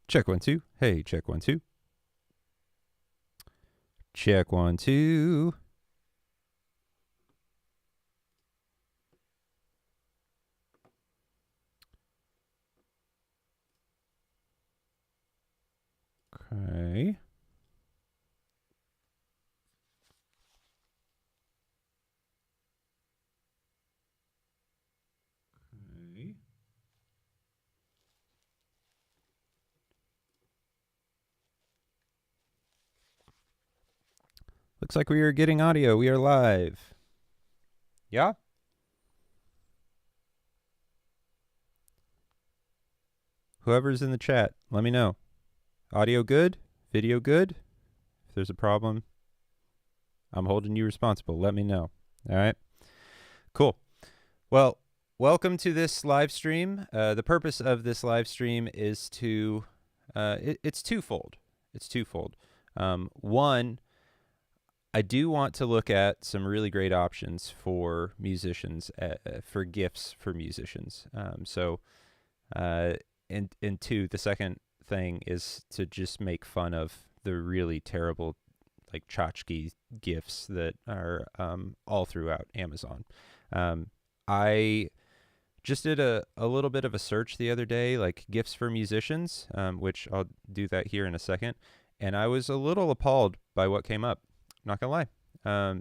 Check 1 2. Hey, check 1 2. Check 1 2. Okay. Okay. Looks like we are getting audio. We are live. Yeah? Whoever's in the chat, let me know. Audio good? Video good? If there's a problem, I'm holding you responsible. Let me know. All right? Cool. Well, welcome to this live stream. The purpose of this live stream is to, it's twofold. It's twofold. One, I do want to look at some really great options for musicians, for gifts for musicians. And two, the second thing is to just make fun of the really terrible, like tchotchke gifts that are all throughout Amazon. I just did a little bit of a search the other day, like gifts for musicians, which I'll do that here in a second. And I was a little appalled by what came up. Not gonna lie.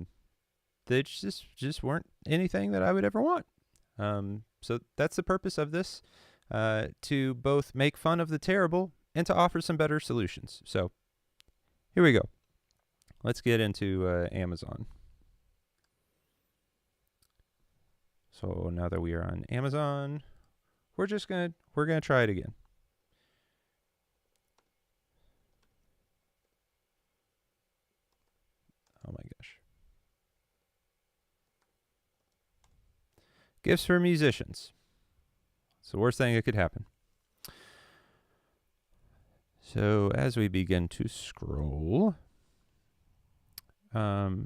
They just weren't anything that I would ever want. So that's the purpose of this, to both make fun of the terrible and to offer some better solutions. So here we go. Let's get into Amazon. So now that we are on Amazon, we're gonna try it again. Oh my gosh. Gifts for musicians. It's the worst thing that could happen. So as we begin to scroll, right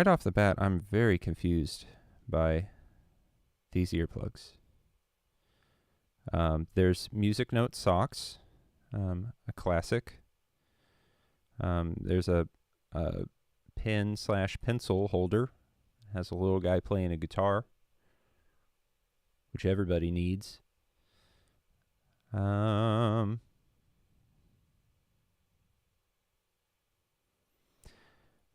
off the bat, I'm very confused by these earplugs. There's Music Note socks, a classic. There's a pen/pencil holder. It has a little guy playing a guitar, which everybody needs. Then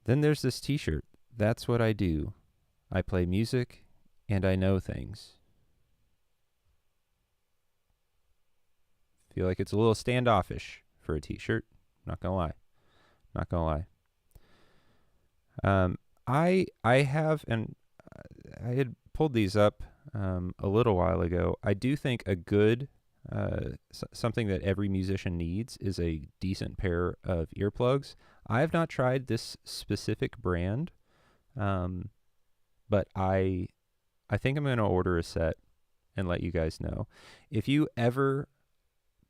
there's this t-shirt. That's what I do. I play music and I know things. Feel like it's a little standoffish for a t-shirt. Not gonna lie. Not gonna lie. I have, and I had pulled these up a little while ago. I do think a good something that every musician needs is a decent pair of earplugs. I have not tried this specific brand, but I think I'm going to order a set and let you guys know. If you ever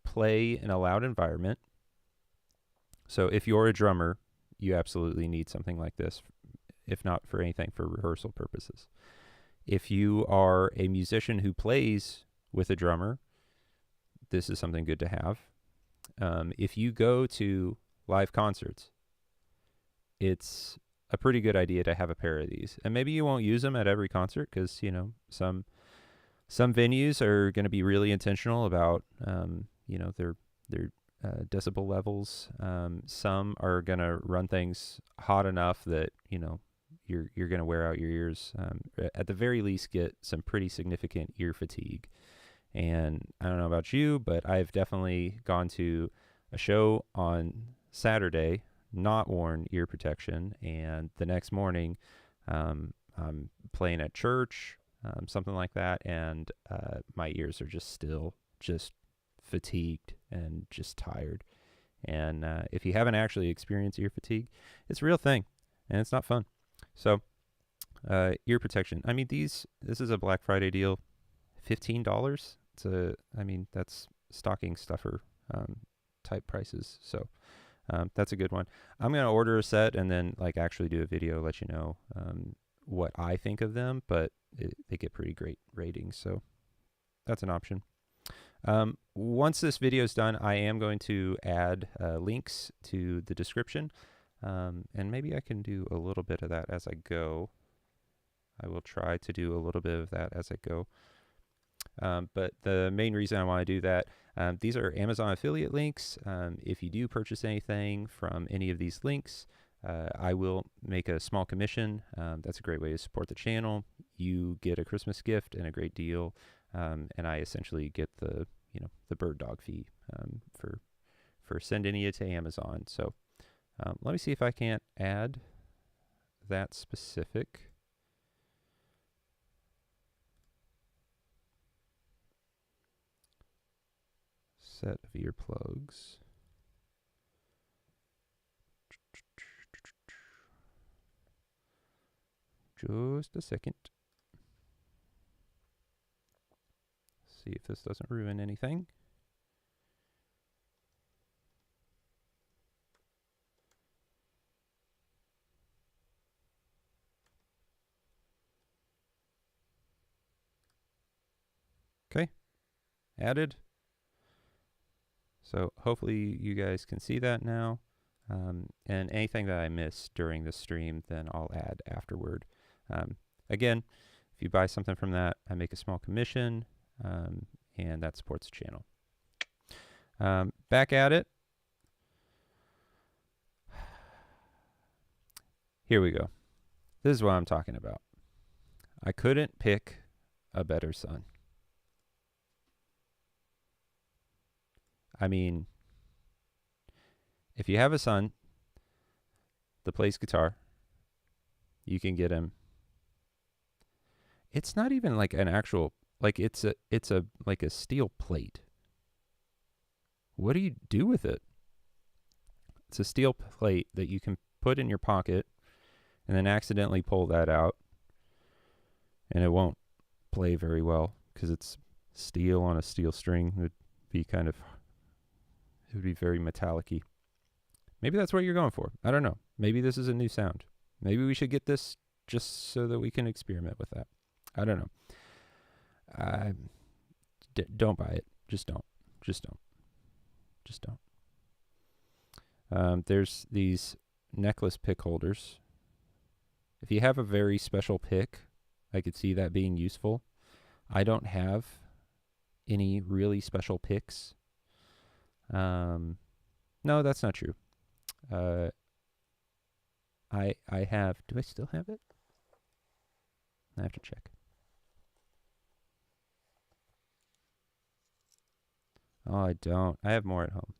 play in a loud environment, so if you're a drummer, you absolutely need something like this, if not for anything, for rehearsal purposes. If you are a musician who plays with a drummer, this is something good to have. If you go to live concerts, it's a pretty good idea to have a pair of these. And maybe you won't use them at every concert because, you know, some venues are going to be really intentional about, their decibel levels. Some are going to run things hot enough that, you know, you're going to wear out your ears. At the very least, get some pretty significant ear fatigue. And I don't know about you, but I've definitely gone to a show on Saturday, not worn ear protection, and the next morning I'm playing at church, something like that, and my ears are just fatigued and just tired. And if you haven't actually experienced ear fatigue, it's a real thing, and it's not fun. So ear protection. I mean, this is a Black Friday deal, $15. That's stocking stuffer type prices. So that's a good one. I'm going to order a set and then actually do a video, let you know what I think of them, but they get pretty great ratings. So that's an option. Once this video is done, I am going to add links to the description, and maybe I can do a little bit of that as I go. I will try to do a little bit of that as I go. But the main reason I want to do that, these are Amazon affiliate links. If you do purchase anything from any of these links, I will make a small commission. That's a great way to support the channel. You get a Christmas gift and a great deal, and I essentially get the bird dog fee for sending it to Amazon. So let me see if I can't add that specific. Set of earplugs. Just a second. See if this doesn't ruin anything. Okay, added. So hopefully you guys can see that now. And anything that I miss during the stream, then I'll add afterward. Again, if you buy something from that, I make a small commission, and that supports the channel. Back at it. Here we go. This is what I'm talking about. I couldn't pick a better son. I mean, if you have a son that plays guitar, you can get him. It's not even like an actual, like it's a like a steel plate. What do you do with it? It's a steel plate that you can put in your pocket and then accidentally pull that out, and it won't play very well because it's steel on a steel string. It would be it would be very metallic-y. Maybe that's what you're going for. I don't know. Maybe this is a new sound. Maybe we should get this just so that we can experiment with that. I don't know. Don't buy it. Just don't. Just don't. Just don't. There's these necklace pick holders. If you have a very special pick, I could see that being useful. I don't have any really special picks. No, that's not true. I have. Do I still have it? I have to check. Oh, I don't. I have more at home.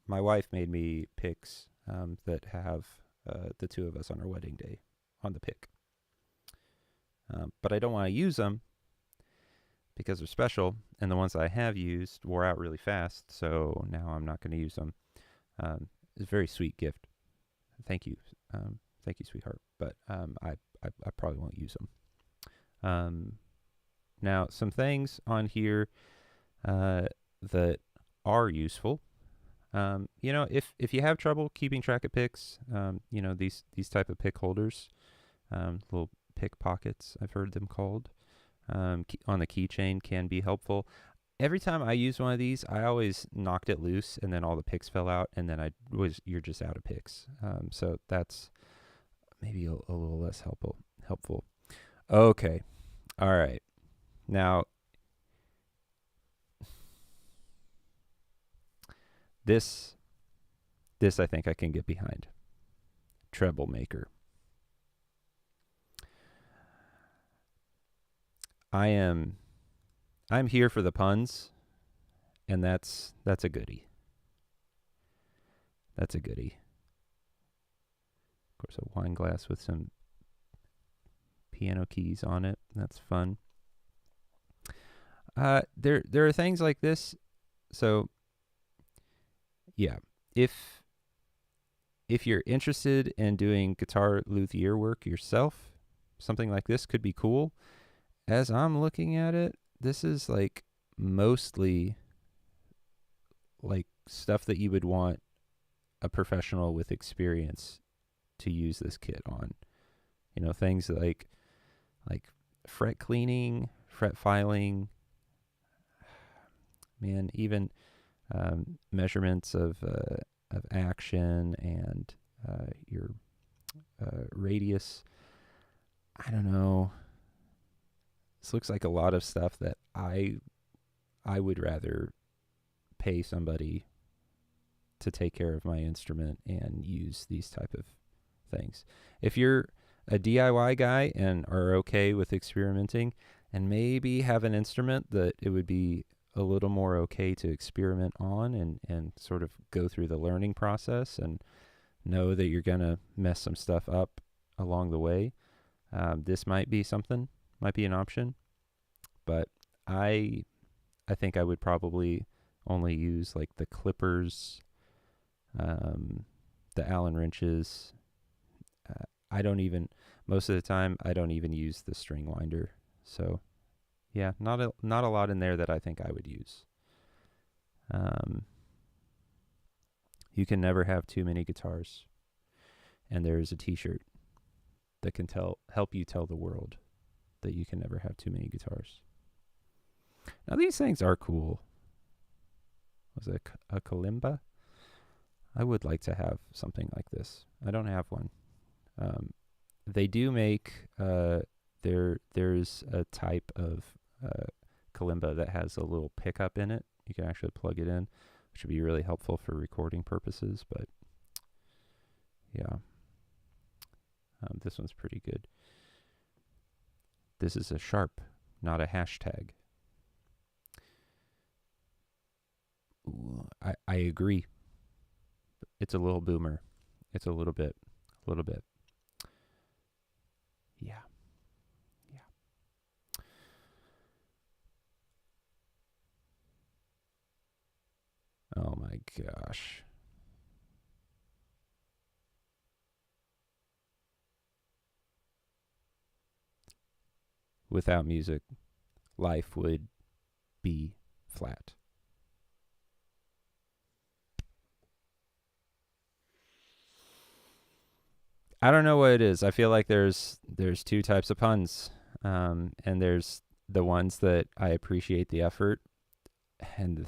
My wife made me picks that have the two of us on our wedding day on the pick. But I don't want to use them because they're special, and the ones I have used wore out really fast, so now I'm not going to use them. It's a very sweet gift. Thank you. Thank you, sweetheart. But I probably won't use them. Now, some things on here that are useful. If you have trouble keeping track of picks, these type of pick holders, little pick pockets, I've heard them called, on the keychain can be helpful. Every time I use one of these, I always knocked it loose, and then all the picks fell out, and then you're just out of picks. So that's maybe a little less helpful. Okay, all right. Now, this I think I can get behind. Treble maker. I'm here for the puns, and that's a goodie. That's a goodie. Of course, a wine glass with some piano keys on it. That's fun. There are things like this. So, yeah, if you're interested in doing guitar luthier work yourself, something like this could be cool. As I'm looking at it, this is like mostly like stuff that you would want a professional with experience to use this kit on. Things like fret cleaning, fret filing, man. Even measurements of action and your radius. I don't know. This looks like a lot of stuff that I would rather pay somebody to take care of my instrument and use these type of things. If you're a DIY guy and are okay with experimenting and maybe have an instrument that it would be a little more okay to experiment on and sort of go through the learning process and know that you're going to mess some stuff up along the way, this might be something, might be an option. But I think I would probably only use like the clippers, the Allen wrenches. I don't even, most of the time, I don't even use the string winder. So, yeah, not a lot in there that I think I would use. You can never have too many guitars. And there is a T-shirt that can help you tell the world that you can never have too many guitars. Now, these things are cool. Was it a kalimba? I would like to have something like this. I don't have one. They do make, there's a type of kalimba that has a little pickup in it. You can actually plug it in, which would be really helpful for recording purposes. But, yeah. This one's pretty good. This is a sharp, not a hashtag. Ooh, I agree. It's a little boomer. It's a little bit. Yeah. Oh my gosh. Without music, life would be flat. I don't know what it is. I feel like there's two types of puns, and there's the ones that I appreciate the effort, and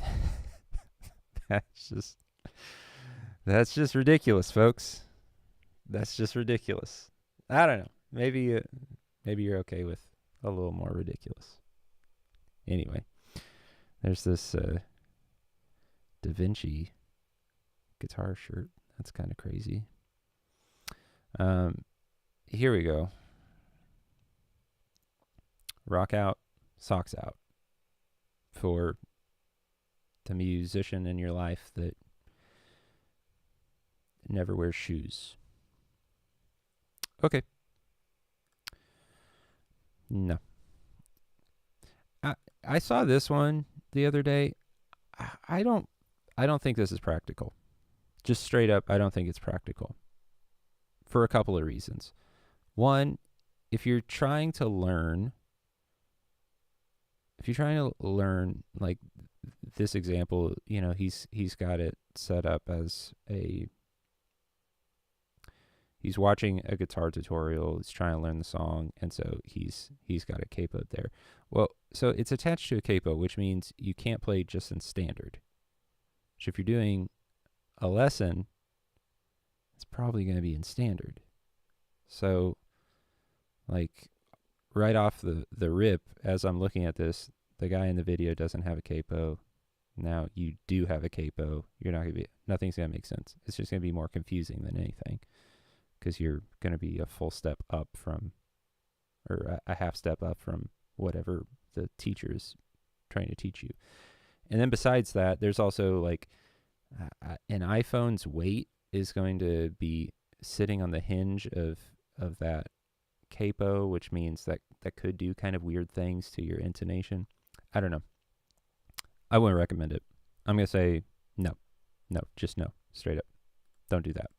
that's just ridiculous, folks. That's just ridiculous. I don't know. Maybe you're okay with a little more ridiculous. Anyway, there's this Da Vinci guitar shirt. That's kind of crazy. Here we go. Rock out, socks out. For the musician in your life that never wears shoes. Okay. No. I saw this one the other day. I don't think this is practical. Just straight up, I don't think it's practical. For a couple of reasons. One, if you're trying to learn like this example, he's got it set up as he's watching a guitar tutorial, he's trying to learn the song, and so he's got a capo there. Well, so it's attached to a capo, which means you can't play just in standard. So if you're doing a lesson, it's probably going to be in standard. So, like, right off the rip, as I'm looking at this, the guy in the video doesn't have a capo. Now you do have a capo. Nothing's going to make sense. It's just going to be more confusing than anything, because you're going to be a full step up from, or a half step up from whatever the teacher is trying to teach you. And then besides that, there's also like an iPhone's weight is going to be sitting on the hinge of that capo, which means that could do kind of weird things to your intonation. I don't know. I wouldn't recommend it. I'm going to say no, just no, straight up. Don't do that.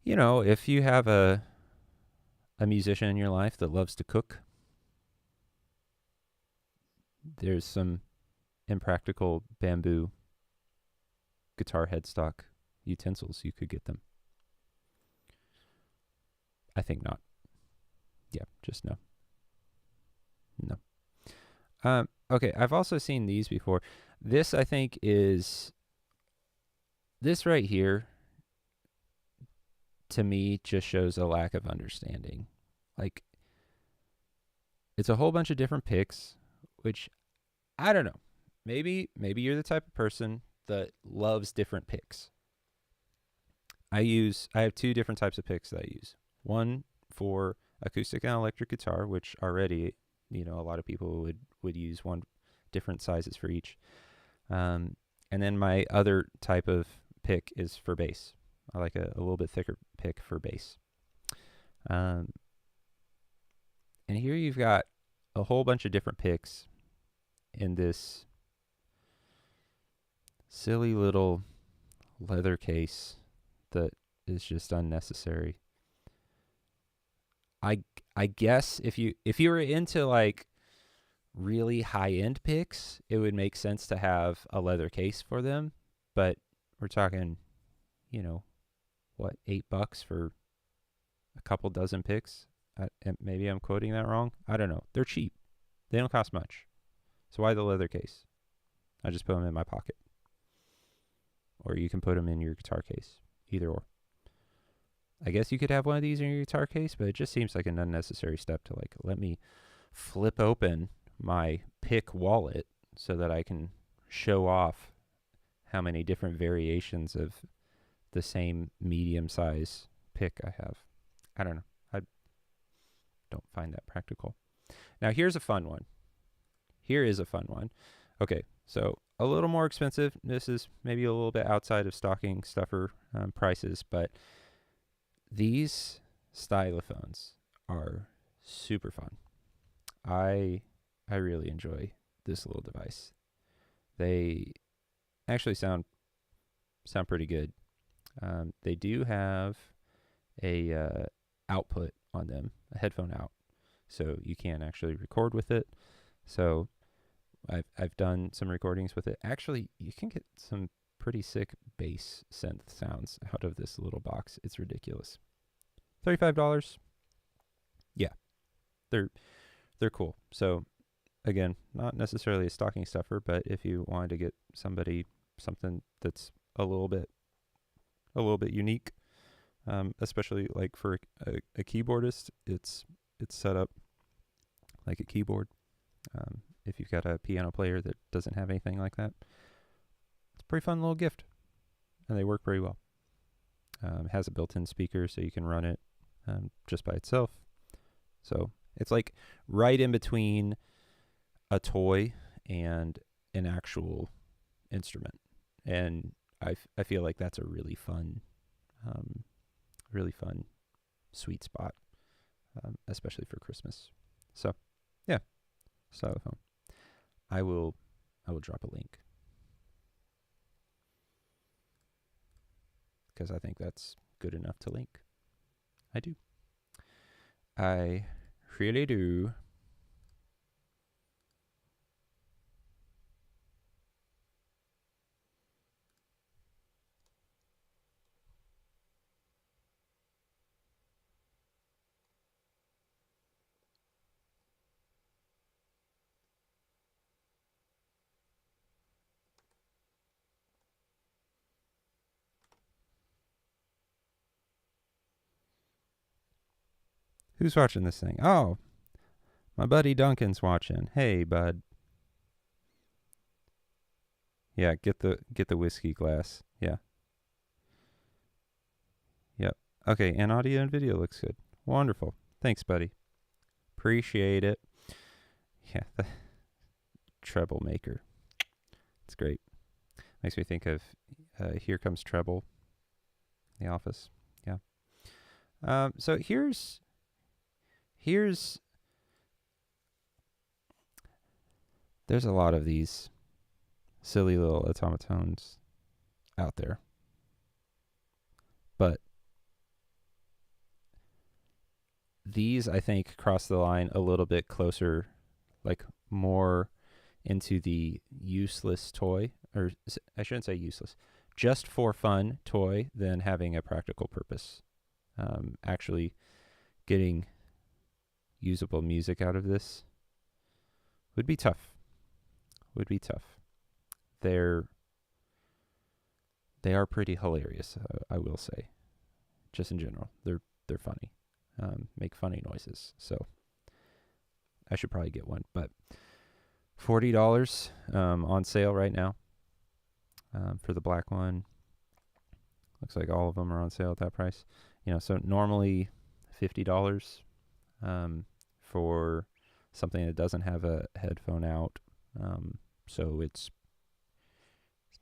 If you have a musician in your life that loves to cook, there's some impractical bamboo guitar headstock utensils you could get them. I think not. Yeah, just no. Okay, I've also seen these before. This I think is this right here to me just shows a lack of understanding. Like it's a whole bunch of different picks, which I don't know. Maybe you're the type of person that loves different picks. I have two different types of picks that I use. One for acoustic and electric guitar, which already, a lot of people would use one different sizes for each. And then my other type of pick is for bass. I like a little bit thicker pick for bass. And here you've got a whole bunch of different picks in this silly little leather case that is just unnecessary. I guess if you were into like really high end picks, it would make sense to have a leather case for them. But we're talking, what, $8 for a couple dozen picks? Maybe I'm quoting that wrong. I don't know. They're cheap. They don't cost much. So why the leather case? I just put them in my pocket. Or you can put them in your guitar case. Either or. I guess you could have one of these in your guitar case, but it just seems like an unnecessary step to like, let me flip open my pick wallet so that I can show off how many different variations of the same medium size pick I have. I don't know. I don't find that practical. Now here's a fun one. Here is a fun one. Okay, so a little more expensive. This is maybe a little bit outside of stocking stuffer prices, but these stylophones are super fun. I really enjoy this little device. They actually sound pretty good. They do have a output on them, a headphone out, so you can actually record with it. So I've done some recordings with it. Actually, you can get some pretty sick bass synth sounds out of this little box. It's ridiculous. $35. Yeah, they're cool. So again, not necessarily a stocking stuffer, but if you wanted to get somebody something that's a little bit unique, especially like for a keyboardist, it's set up like a keyboard. If you've got a piano player that doesn't have anything like that, it's a pretty fun little gift, and they work very well. It has a built-in speaker, so you can run it just by itself. So it's like right in between a toy and an actual instrument, and I feel like that's a really fun sweet spot, especially for Christmas. So yeah, stylophone. I will drop a link because I think that's good enough to link. I do. I really do. Who's watching this thing? Oh, my buddy Duncan's watching. Hey, bud. Yeah, get the whiskey glass. Yeah. Yep. Okay, and audio and video looks good. Wonderful. Thanks, buddy. Appreciate it. Yeah, the treble maker. It's great. Makes me think of Here Comes Treble, The Office. Yeah. So here's there's a lot of these silly little automatones out there, but these I think cross the line a little bit closer, like more into the useless toy, or I shouldn't say useless, just for fun toy than having a practical purpose. Actually getting usable music out of this would be tough. would be tough. They're they are pretty hilarious, I will say. Just in general, they're funny. Make funny noises. So I should probably get one, but $40 on sale right now for the black one. Looks like all of them are on sale at that price. So normally $50 for something that doesn't have a headphone out. So it's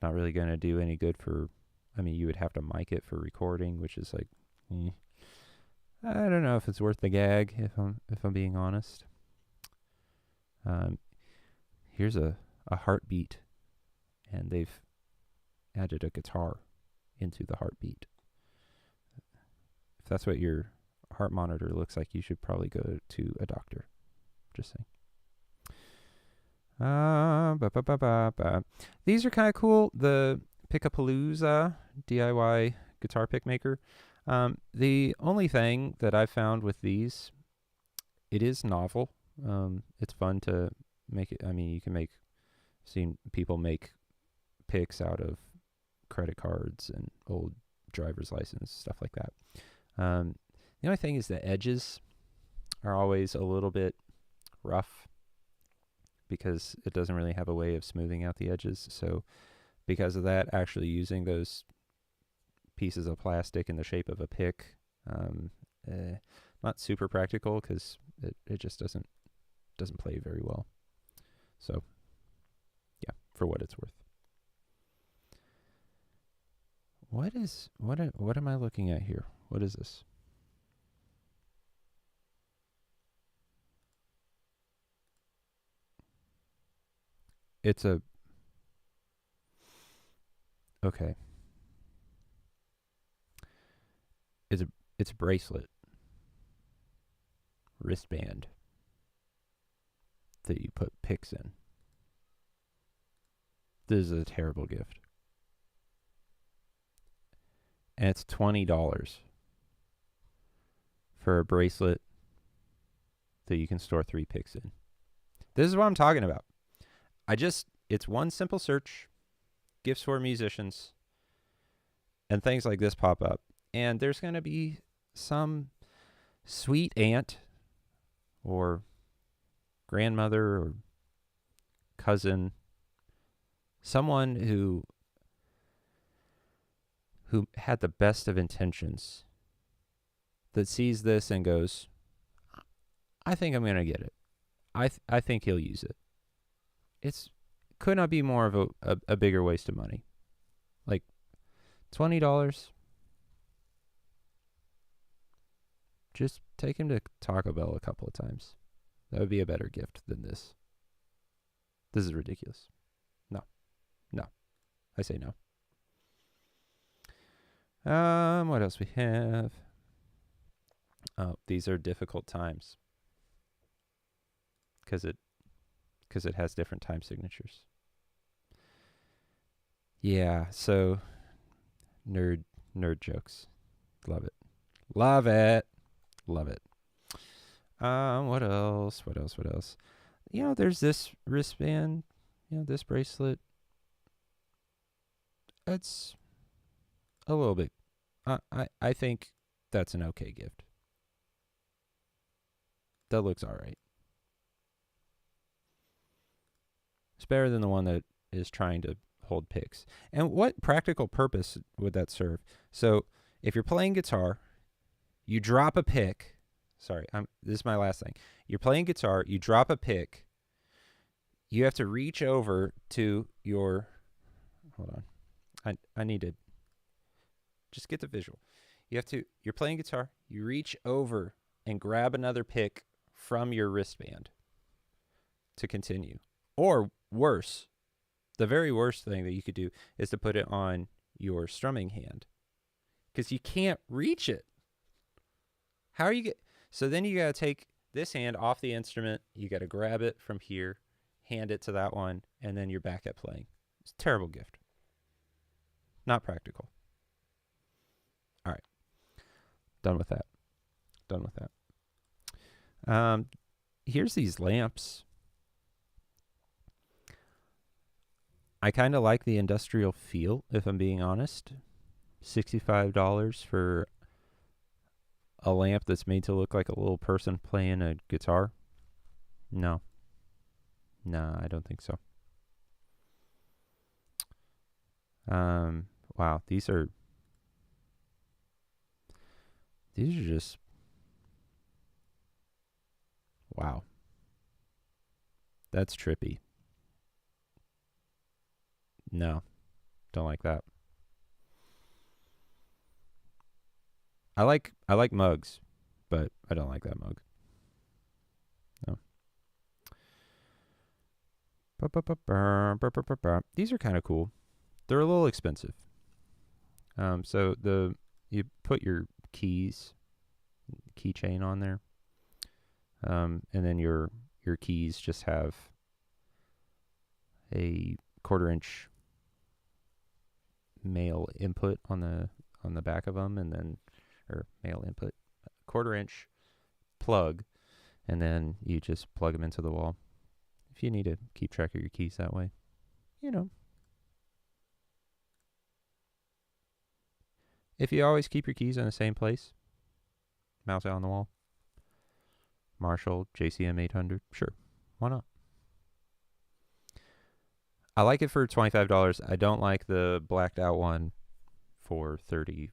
not really going to do any good for. I mean, you would have to mic it for recording, which is like, I don't know if it's worth the gag. If I'm being honest. Here's a heartbeat, and they've added a guitar into the heartbeat. If that's what your heart monitor looks like, you should probably go to a doctor. Just saying. These are kind of cool. The Pickapalooza DIY guitar pick maker. The only thing that I've found with these, it is novel. It's fun to make it. I mean, you can seen people make picks out of credit cards and old driver's license, stuff like that. The only thing is the edges are always a little bit rough because it doesn't really have a way of smoothing out the edges. So because of that, actually using those pieces of plastic in the shape of a pick, not super practical because it just doesn't play very well. So yeah, for what it's worth. What am I looking at here? What is this? It's a okay. It's a bracelet, wristband that you put picks in. This is a terrible gift. And it's $20 for a bracelet that you can store 3 picks in. This is what I'm talking about. It's one simple search, gifts for musicians, and things like this pop up. And there's going to be some sweet aunt or grandmother or cousin, someone who had the best of intentions that sees this and goes, I think I'm going to get it. I think he'll use it. Could not be more of a bigger waste of money. Like $20. Just take him to Taco Bell a couple of times. That would be a better gift than this. This is ridiculous. No. I say no. What else we have? Oh, these are difficult times. Because it has different time signatures. Yeah, so nerd jokes. Love it. Love it. What else? There's this wristband, this bracelet. It's a little bit. I think that's an okay gift. That looks all right. It's better than the one that is trying to hold picks. And what practical purpose would that serve? So if you're playing guitar, you drop a pick. Sorry, this is my last thing. You're playing guitar, you drop a pick. You have to reach over to your. Hold on. I need to just get the visual. You're playing guitar, you reach over and grab another pick from your wristband to continue. Or worse, the very worst thing that you could do is to put it on your strumming hand because you can't reach it. How are you So then you got to take this hand off the instrument. You got to grab it from here, hand it to that one, and then you're back at playing. It's a terrible gift. Not practical. All right. Done with that. Here's these lamps. I kind of like the industrial feel, if I'm being honest. $65 for a lamp that's made to look like a little person playing a guitar? No. No, I don't think so. Wow, these are just wow. That's trippy. No, don't like that. I like mugs, but I don't like that mug. No. These are kind of cool. They're a little expensive. So you put your keychain on there, and then your keys just have a 1/4 inch male input on the back of them, and then or male input 1/4 inch plug, and then you just plug them into the wall. If you need to keep track of your keys that way, you know. If you always keep your keys in the same place, mouse it on the wall. Marshall JCM 800, sure, why not? I like it for $25. I don't like the blacked out one for $34.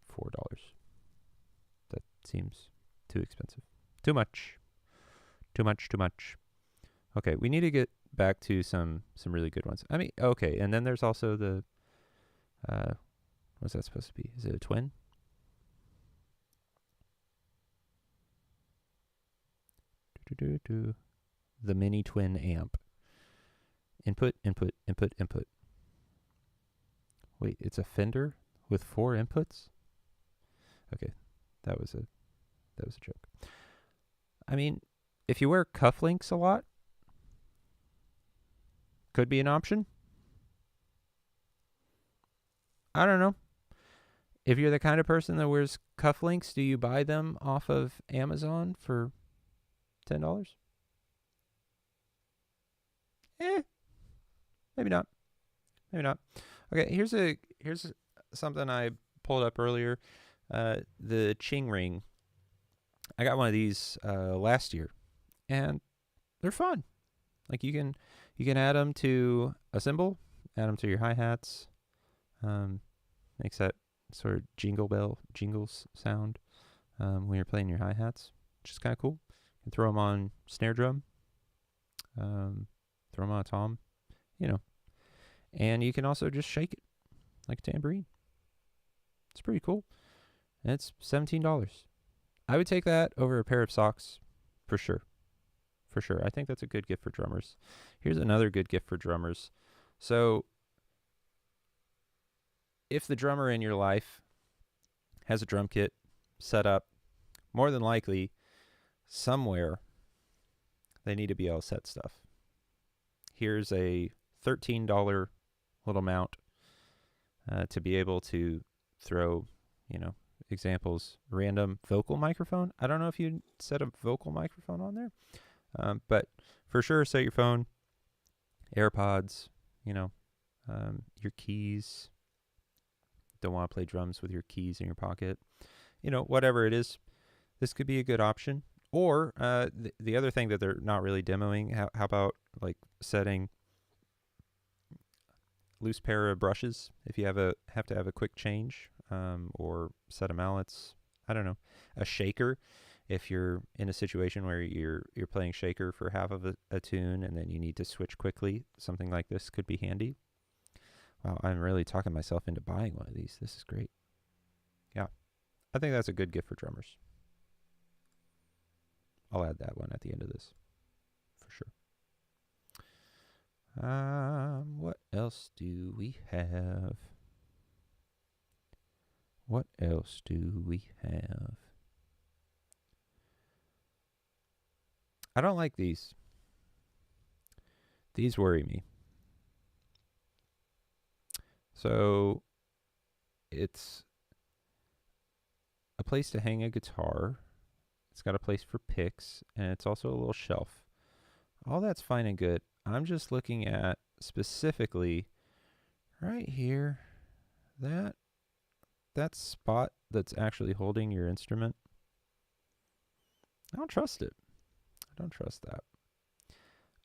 That seems too expensive. Too much. Too much. Too much. Okay, we need to get back to some really good ones. I mean, okay, and then there's also the what's that supposed to be? Is it a twin? The mini twin amp. Input, input, input, input. Wait, it's a Fender with 4 inputs? Okay, that was a joke. I mean, if you wear cufflinks a lot, could be an option. I don't know. If you're the kind of person that wears cufflinks, do you buy them off of Amazon for $10? Maybe not. Maybe not. Okay, here's something I pulled up earlier. The Ching Ring. I got one of these last year, and they're fun. Like you can add them to a cymbal, add them to your hi-hats. Makes that sort of jingles sound when you're playing your hi-hats, which is kind of cool. You can throw them on snare drum, throw them on a tom, you know. And you can also just shake it like a tambourine. It's pretty cool. And it's $17. I would take that over a pair of socks for sure. For sure. I think that's a good gift for drummers. Here's another good gift for drummers. So if the drummer in your life has a drum kit set up, more than likely somewhere they need to be able to set stuff. Here's a $13 little mount to be able to throw, examples, random vocal microphone. I don't know if you set a vocal microphone on there, but for sure set your phone, AirPods, your keys. Don't want to play drums with your keys in your pocket. Whatever it is, this could be a good option. Or the other thing that they're not really demoing, how about like setting loose pair of brushes if you have to have a quick change, or set of mallets. I don't know, a shaker if you're in a situation where you're playing shaker for half of a tune and then you need to switch quickly. Something like this could be handy. Wow, I'm really talking myself into buying one of these. This is great. Yeah, I think that's a good gift for drummers. I'll add that one at the end of this for sure. What else do we have? What else do we have? I don't like these. These worry me. So it's a place to hang a guitar. It's got a place for picks, and it's also a little shelf. All that's fine and good. I'm just looking at specifically Right here, that spot that's actually holding your instrument, I don't trust it. I don't trust that.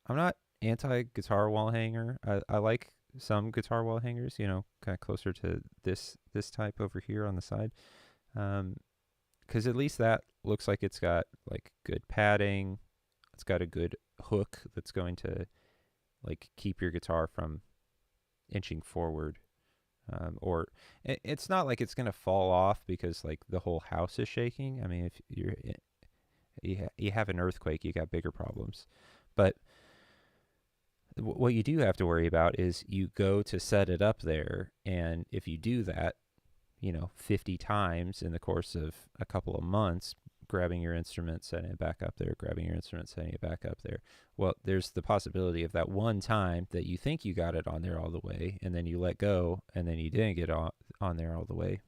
I'm not anti guitar wall hanger. I like some guitar wall hangers, kind of closer to this type over here on the side. Because at least that looks like it's got like good padding. It's got a good hook that's going to like keep your guitar from inching forward. Or it's not like it's going to fall off because like the whole house is shaking. I mean, if you have an earthquake, you got bigger problems. But what you do have to worry about is you go to set it up there, and if you do that, 50 times in the course of a couple of months, grabbing your instrument, setting it back up there, grabbing your instrument, setting it back up there. Well, there's the possibility of that one time that you think you got it on there all the way, and then you let go, and then you didn't get on there all the way.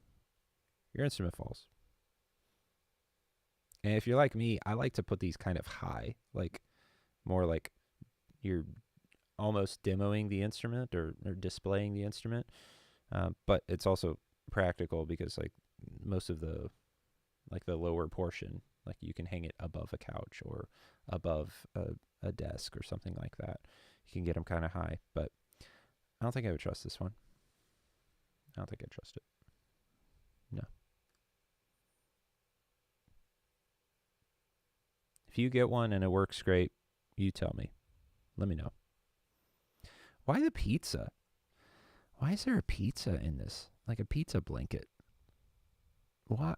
Your instrument falls. And if you're like me, I like to put these kind of high, like more like you're almost demoing the instrument or displaying the instrument. But it's also practical because like most of the lower portion, like you can hang it above a couch or above a desk or something like that. You can get them kind of high, but I don't think I would trust this one. I don't think I'd trust it. No. If you get one and it works great, you tell me. Let me know. Why the pizza? Why is there a pizza in this? Like a pizza blanket. What?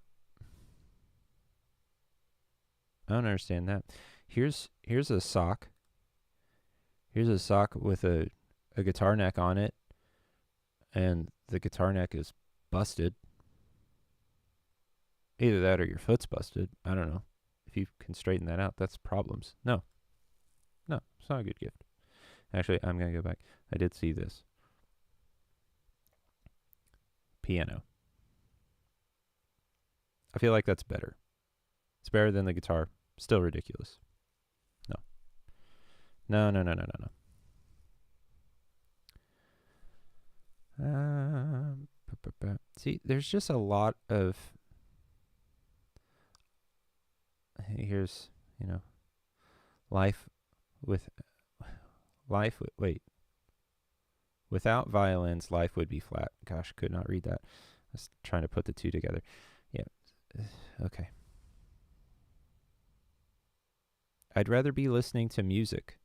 I don't understand that. Here's a sock. Here's a sock with a guitar neck on it, and the guitar neck is busted. Either that or your foot's busted. I don't know. If you can straighten that out, that's problems. No, it's not a good gift. Actually, I'm going to go back. I did see this. Piano. I feel like that's better. It's better than the guitar. Still ridiculous. No. See, there's just a lot of... Here's, life with... Without violins, life would be flat. Gosh, could not read that. I was trying to put the two together. Yeah. Okay. I'd rather be listening to music.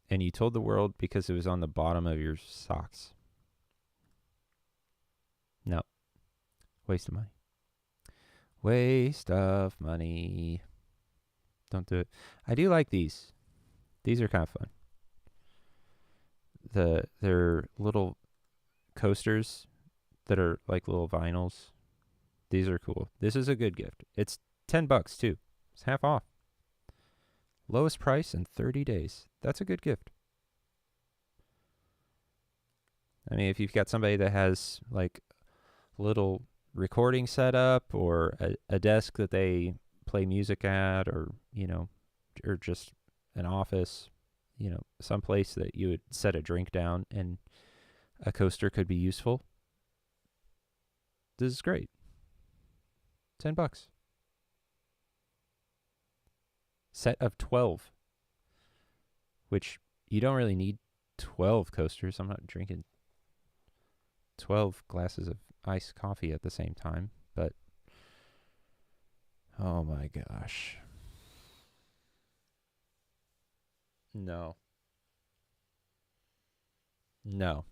And you told the world because it was on the bottom of your socks. No. Waste of money. Waste of money. Don't do it. I do like these. These are kind of fun. They're little coasters that are like little vinyls. These are cool. This is a good gift. It's $10 too. It's half off. Lowest price in 30 days. That's a good gift. I mean, if you've got somebody that has like a little recording setup or a desk that they play music at, or or just an office, some place that you would set a drink down and a coaster could be useful. This is great. $10. Set of 12, which you don't really need 12 coasters. I'm not drinking 12 glasses of iced coffee at the same time, but oh my gosh. No. No.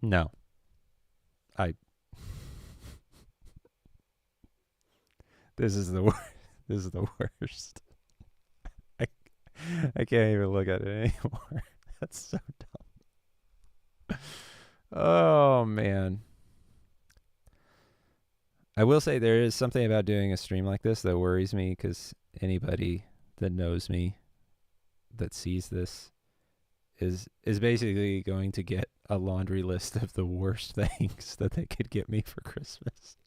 No. This is the worst. This is the worst. I can't even look at it anymore. That's so dumb. Oh man. I will say there is something about doing a stream like this that worries me, because anybody that knows me that sees this is basically going to get a laundry list of the worst things that they could get me for Christmas.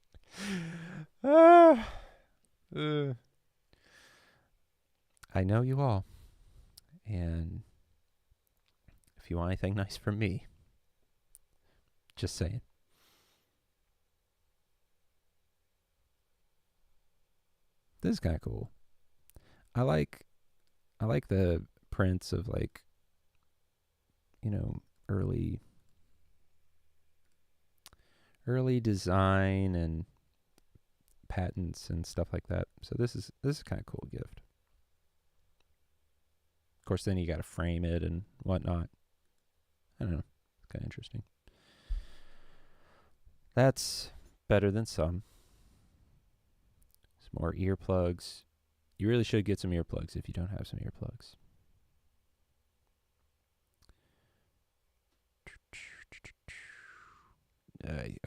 I know you all. And if you want anything nice from me, just saying. This is kind of cool. I like the prints of like, early design and patents and stuff like that. So this is kind of cool gift. Of course, then you got to frame it and whatnot. I don't know. It's kind of interesting. That's better than some. Some more earplugs. You really should get some earplugs if you don't have some earplugs.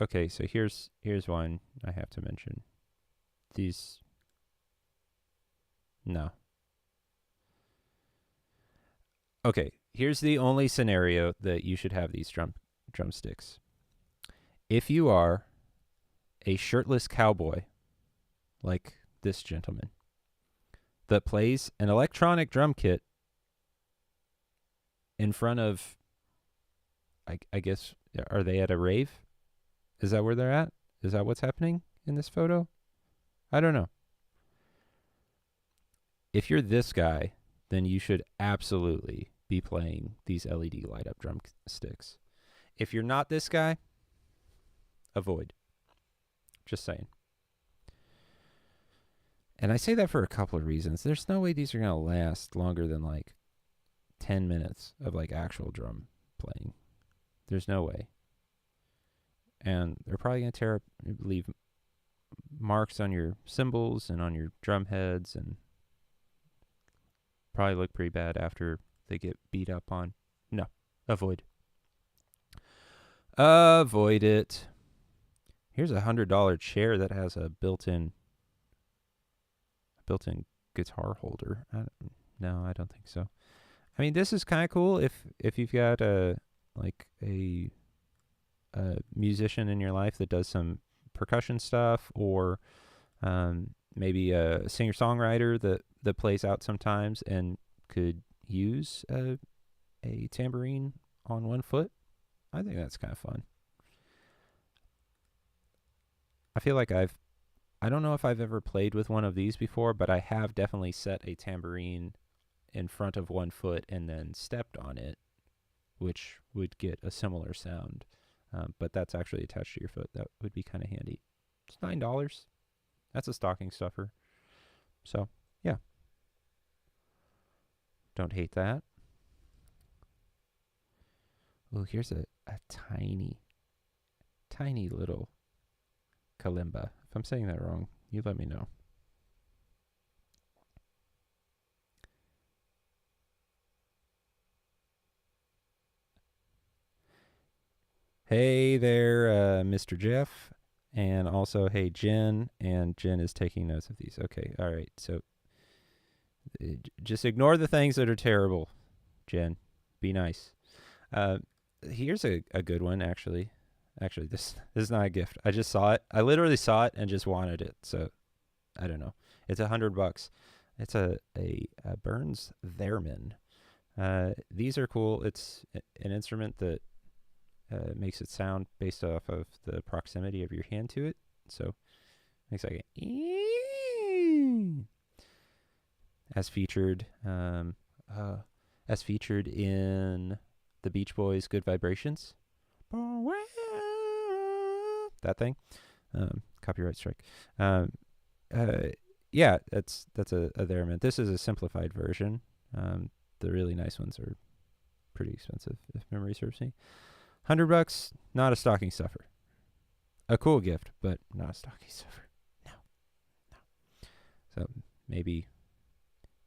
Okay, so here's one I have to mention. These. No. Okay, here's the only scenario that you should have these drumsticks. If you are a shirtless cowboy, like this gentleman, that plays an electronic drum kit in front of, I guess, are they at a rave? Is that where they're at? Is that what's happening in this photo? I don't know. If you're this guy, then you should absolutely be playing these LED light up drumsticks. If you're not this guy, avoid. Just saying. And I say that for a couple of reasons. There's no way these are going to last longer than like 10 minutes of like actual drum playing. There's no way. And they're probably going to leave marks on your cymbals and on your drum heads, and probably look pretty bad after they get beat up on. No, avoid. Avoid it. Here's a $100 chair that has a built-in guitar holder. No, I don't think so. I mean, this is kind of cool if you've got a musician in your life that does some percussion stuff, or maybe a singer-songwriter that plays out sometimes and could use a tambourine on one foot. I think that's kind of fun. I feel like I don't know if I've ever played with one of these before, but I have definitely set a tambourine in front of one foot and then stepped on it, which would get a similar sound. But that's actually attached to your foot. That would be kind of handy. It's $9. That's a stocking stuffer. So, yeah. Don't hate that. Oh, here's a tiny little kalimba. If I'm saying that wrong, you let me know. Hey there, Mr. Jeff. And also, hey, Jen. And Jen is taking notes of these. Okay, all right. So just ignore the things that are terrible, Jen. Be nice. Here's a good one, actually. Actually, this is not a gift. I just saw it. I literally saw it and just wanted it. So, I don't know. It's $100. It's a Burns Theremin. These are cool. It's an instrument that makes it sound based off of the proximity of your hand to it. So, makes like a as featured in the Beach Boys' "Good Vibrations." That thing. Copyright strike. Yeah, that's a theremin. This is a simplified version. The really nice ones are pretty expensive, if memory serves me. $100, not a stocking stuffer. A cool gift, but not a stocking stuffer. No. So maybe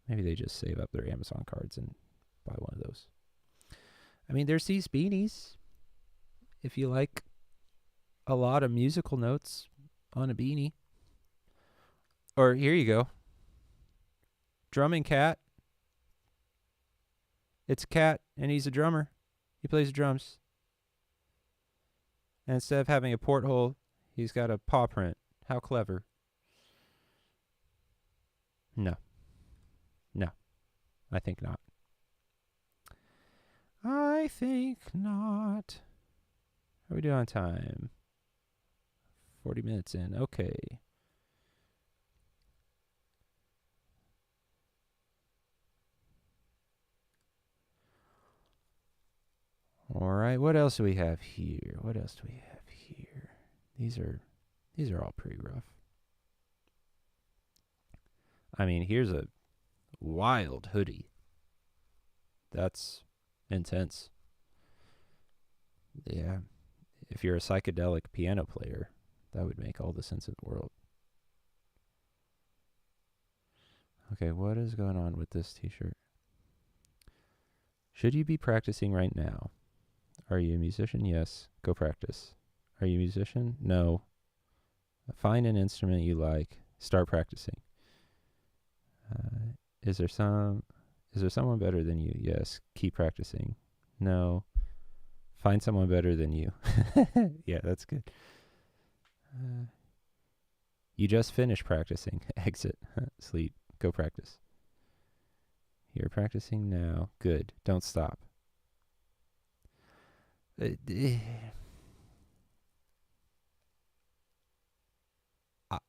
they just save up their Amazon cards and buy one of those. I mean, there's these beanies. If you like a lot of musical notes on a beanie. Or here you go. Drumming cat. It's a cat, and he's a drummer. He plays the drums. And instead of having a porthole, he's got a paw print. How clever. No. I think not. I think not. How are we doing on time? 40 minutes in. Okay. All right. What else do we have here? What else do we have here? These are all pretty rough. I mean, here's a wild hoodie. That's intense. Yeah. If you're a psychedelic piano player, that would make all the sense in the world. Okay, what is going on with this t-shirt? Should you be practicing right now? Are you a musician? Yes. Go practice. Are you a musician? No. Find an instrument you like. Start practicing. Is there someone better than you? Yes. Keep practicing. No. Find someone better than you. Yeah, that's good. You just finished practicing. Exit. Sleep. Go practice. You're practicing now. Good. Don't stop.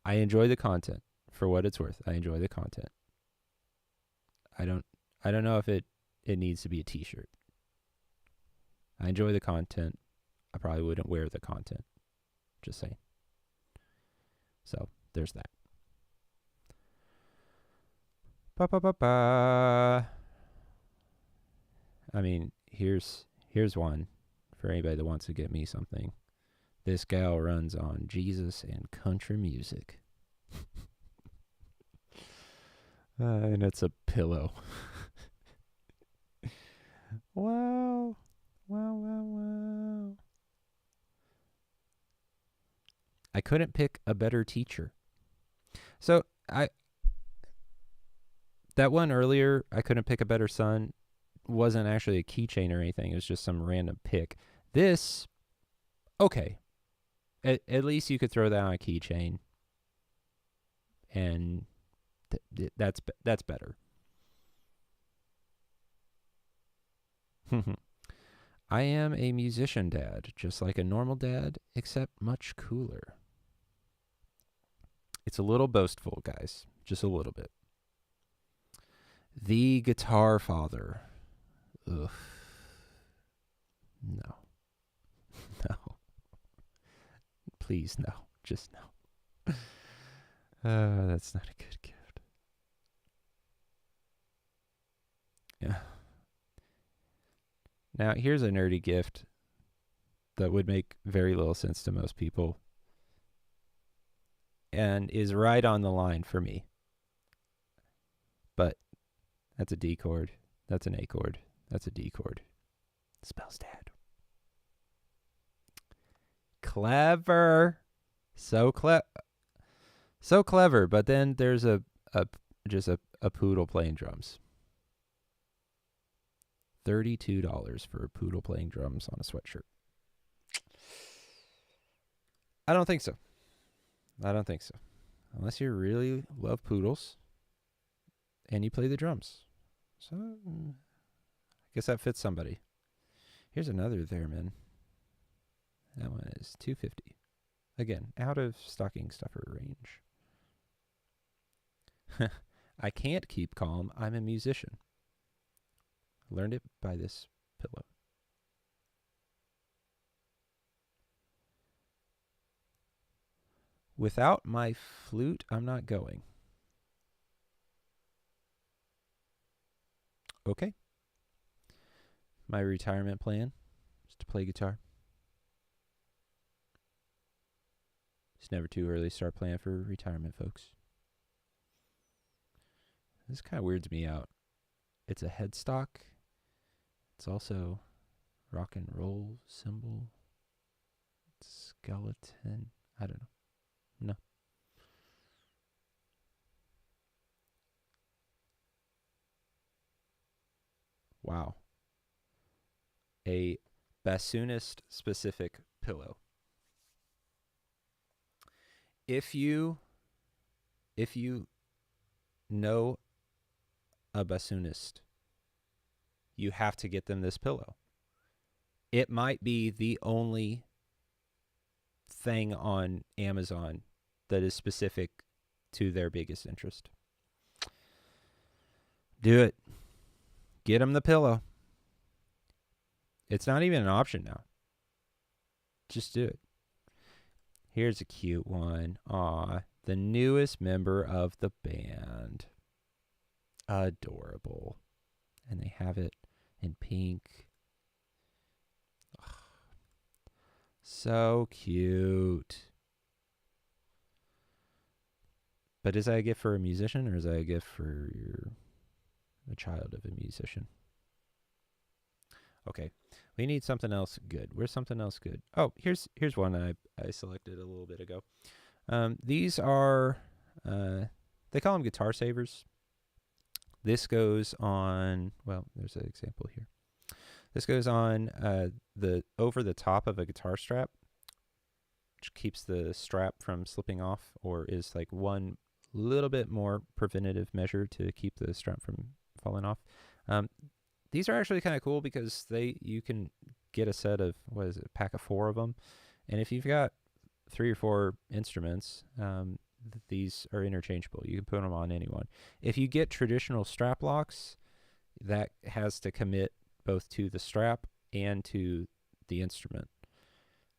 I enjoy the content for what it's worth. I enjoy the content. I don't know if it needs to be a t-shirt. I enjoy the content. I probably wouldn't wear the content. Just saying. So, there's that. Ba-ba-ba-ba. I mean, here's one for anybody that wants to get me something. This gal runs on Jesus and country music. And it's a pillow. Wow. Wow. I couldn't pick a better teacher. So, that one earlier, I couldn't pick a better son, wasn't actually a keychain or anything. It was just some random pick. This, okay. At least you could throw that on a keychain. And that's better. I am a musician dad, just like a normal dad, except much cooler. It's a little boastful, guys. Just a little bit. The guitar father. Ugh. No. No. Please, no. Just no. That's not a good gift. Yeah. Now, here's a nerdy gift that would make very little sense to most people and is right on the line for me. But that's a D chord. That's an A chord. That's a D chord. Spells dad. Clever. So clever. But then there's just a poodle playing drums. $32 for a poodle playing drums on a sweatshirt. I don't think so. Unless you really love poodles and you play the drums. So, I guess that fits somebody. Here's another theremin. That one is $250. Again, out of stocking stuffer range. I can't keep calm. I'm a musician. Learned it by this pillow. Without my flute, I'm not going. Okay. My retirement plan is to play guitar. It's never too early to start planning for retirement, folks. This kind of weirds me out. It's a headstock. It's also rock and roll symbol. Skeleton. I don't know. No. Wow. A bassoonist specific pillow. If you know a bassoonist you have to get them this pillow. It might be the only thing on Amazon that is specific to their biggest interest. Do it. Get them the pillow. It's not even an option now. Just do it. Here's a cute one. Aw, the newest member of the band. Adorable. And they have it in pink. Ugh. So cute. But is that a gift for a musician, or is that a gift for a child of a musician? Okay, we need something else good. Where's something else good? Oh, here's one I selected a little bit ago. These are, they call them guitar savers. This goes on, well, there's an example here. This goes on over the top of a guitar strap, which keeps the strap from slipping off, or is like one little bit more preventative measure to keep the strap from falling off. These are actually kind of cool because you can get a set of, a pack of 4 of them. And if you've got 3 or 4 instruments, these are interchangeable. You can put them on anyone. If you get traditional strap locks, that has to commit both to the strap and to the instrument.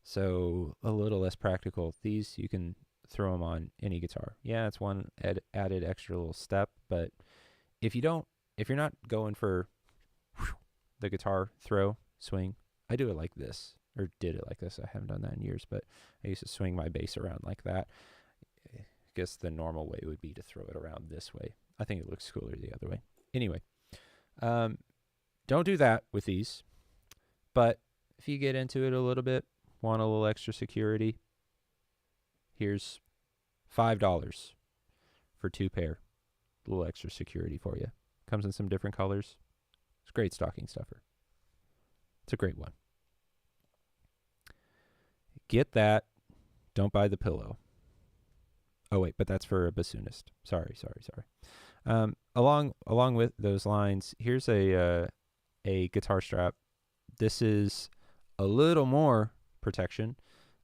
So a little less practical. These, you can throw them on any guitar. Yeah, it's one added extra little step, but if you're not going for the guitar throw, swing, I do it like this, or did it like this. I haven't done that in years, but I used to swing my bass around like that. I guess the normal way would be to throw it around this way. I think it looks cooler the other way. Anyway, don't do that with these, but if you get into it a little bit, want a little extra security, here's $5 for 2 pair. A little extra security for you. Comes in some different colors. It's a great stocking stuffer. It's a great one. Get that. Don't buy the pillow. Oh, wait, but that's for a bassoonist. Sorry. Along with those lines, here's a guitar strap. This is a little more protection,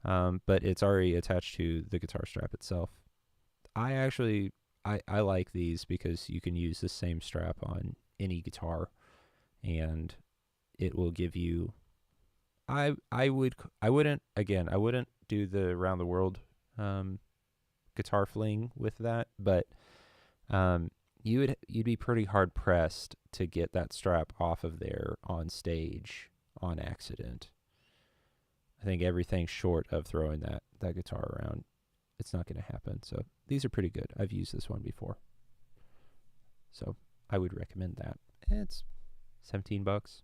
but it's already attached to the guitar strap itself. I like these because you can use the same strap on any guitar, and it will give you. I wouldn't do the around the world guitar fling with that, but you'd be pretty hard pressed to get that strap off of there on stage on accident. I think everything short of throwing that guitar around, it's not going to happen. So these are pretty good. I've used this one before, so I would recommend that. It's $17.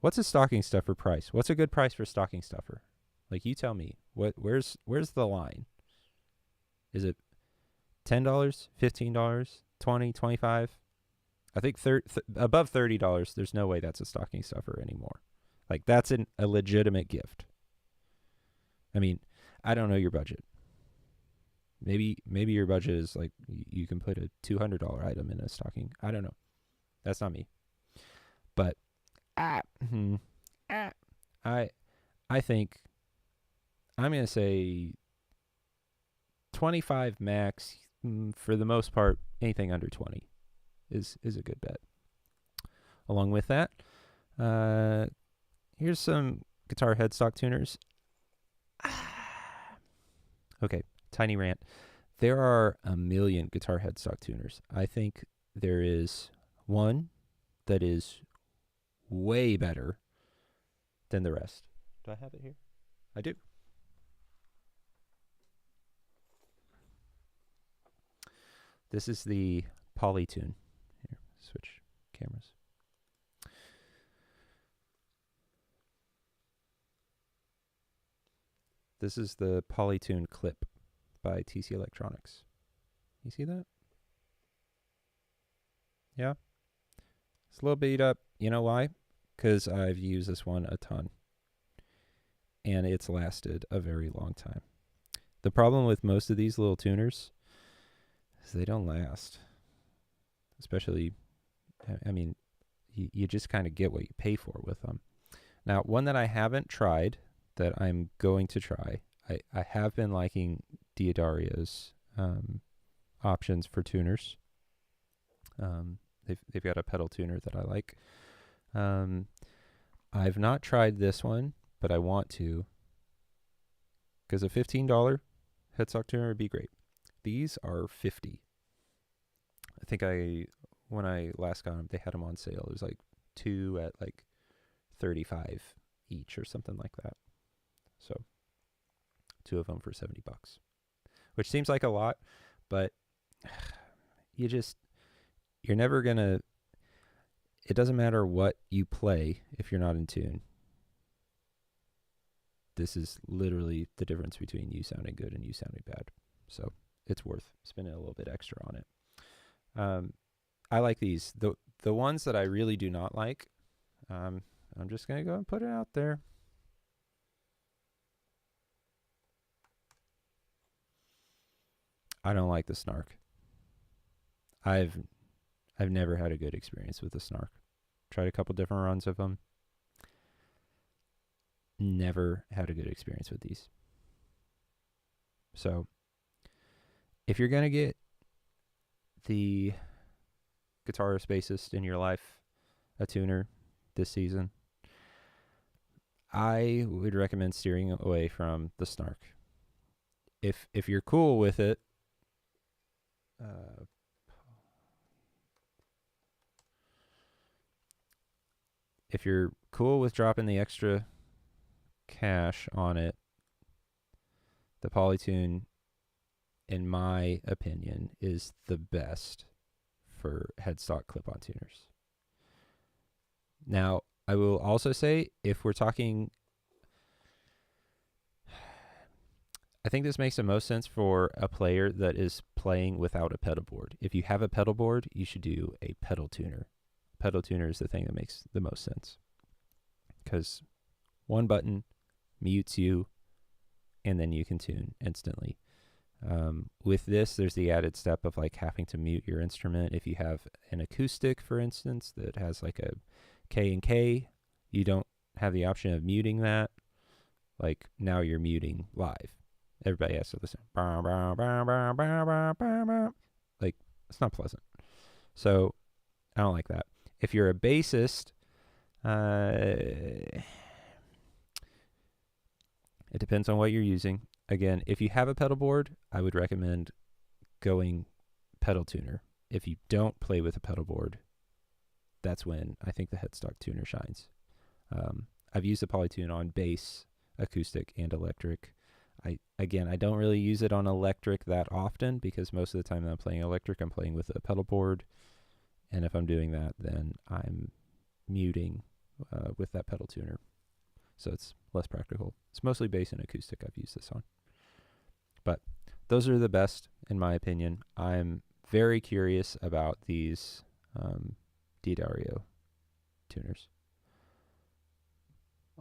What's a stocking stuffer price? What's a good price for a stocking stuffer? Like, you tell me. Where's the line? Is it $10, $15, $20, $25? I think above $30. There's no way that's a stocking stuffer anymore. Like, that's a legitimate gift. I mean, I don't know your budget. Maybe your budget is like you can put a $200 item in a stocking. I don't know. That's not me. But I think I'm going to say 25 max. For the most part, anything under 20 is a good bet. Along with that, here's some guitar headstock tuners. Okay, tiny rant. There are a million guitar headstock tuners. I think there is one that is way better than the rest. Do I have it here? I do. This is the Polytune. Here, switch cameras. This is the Polytune clip by TC Electronics. You see that? Yeah? It's a little beat up. You know why? Because I've used this one a ton. And it's lasted a very long time. The problem with most of these little tuners is they don't last. Especially, I mean, you just kind of get what you pay for with them. Now, one that I haven't tried that I'm going to try, I have been liking Diodario's options for tuners. They've got a pedal tuner that I like. I've not tried this one, but I want to, because a $15 headstock tuner would be great. These are $50. I think when I last got them, they had them on sale. It was like 2 at like $35 each or something like that. So 2 of them for $70, which seems like a lot, but you're never gonna. It doesn't matter what you play if you're not in tune. This is literally the difference between you sounding good and you sounding bad. So it's worth spending a little bit extra on it. I like these. The ones that I really do not like, I'm just going to go and put it out there. I don't like the Snark. I've never had a good experience with the Snark. Tried a couple different runs of them. Never had a good experience with these. So, if you're going to get the guitarist bassist in your life a tuner this season, I would recommend steering away from the Snark. If you're cool with it, if you're cool with dropping the extra cash on it, the Polytune, in my opinion, is the best for headstock clip-on tuners. Now, I will also say, if we're talking, I think this makes the most sense for a player that is playing without a pedal board. If you have a pedal board, you should do a pedal tuner. Pedal tuner is the thing that makes the most sense, because one button mutes you, and then you can tune instantly. With this, there's the added step of like having to mute your instrument. If you have an acoustic, for instance, that has like a K and K, you don't have the option of muting that. Like now you're muting live. Everybody has to listen. Like, it's not pleasant. So I don't like that. If you're a bassist, it depends on what you're using. Again, if you have a pedal board, I would recommend going pedal tuner. If you don't play with a pedal board, that's when I think the headstock tuner shines. I've used the Polytune on bass, acoustic, and electric. I don't really use it on electric that often, because most of the time that I'm playing electric, I'm playing with a pedal board. And if I'm doing that, then I'm muting with that pedal tuner. So it's less practical. It's mostly bass and acoustic I've used this on. But those are the best, in my opinion. I'm very curious about these D'Addario tuners.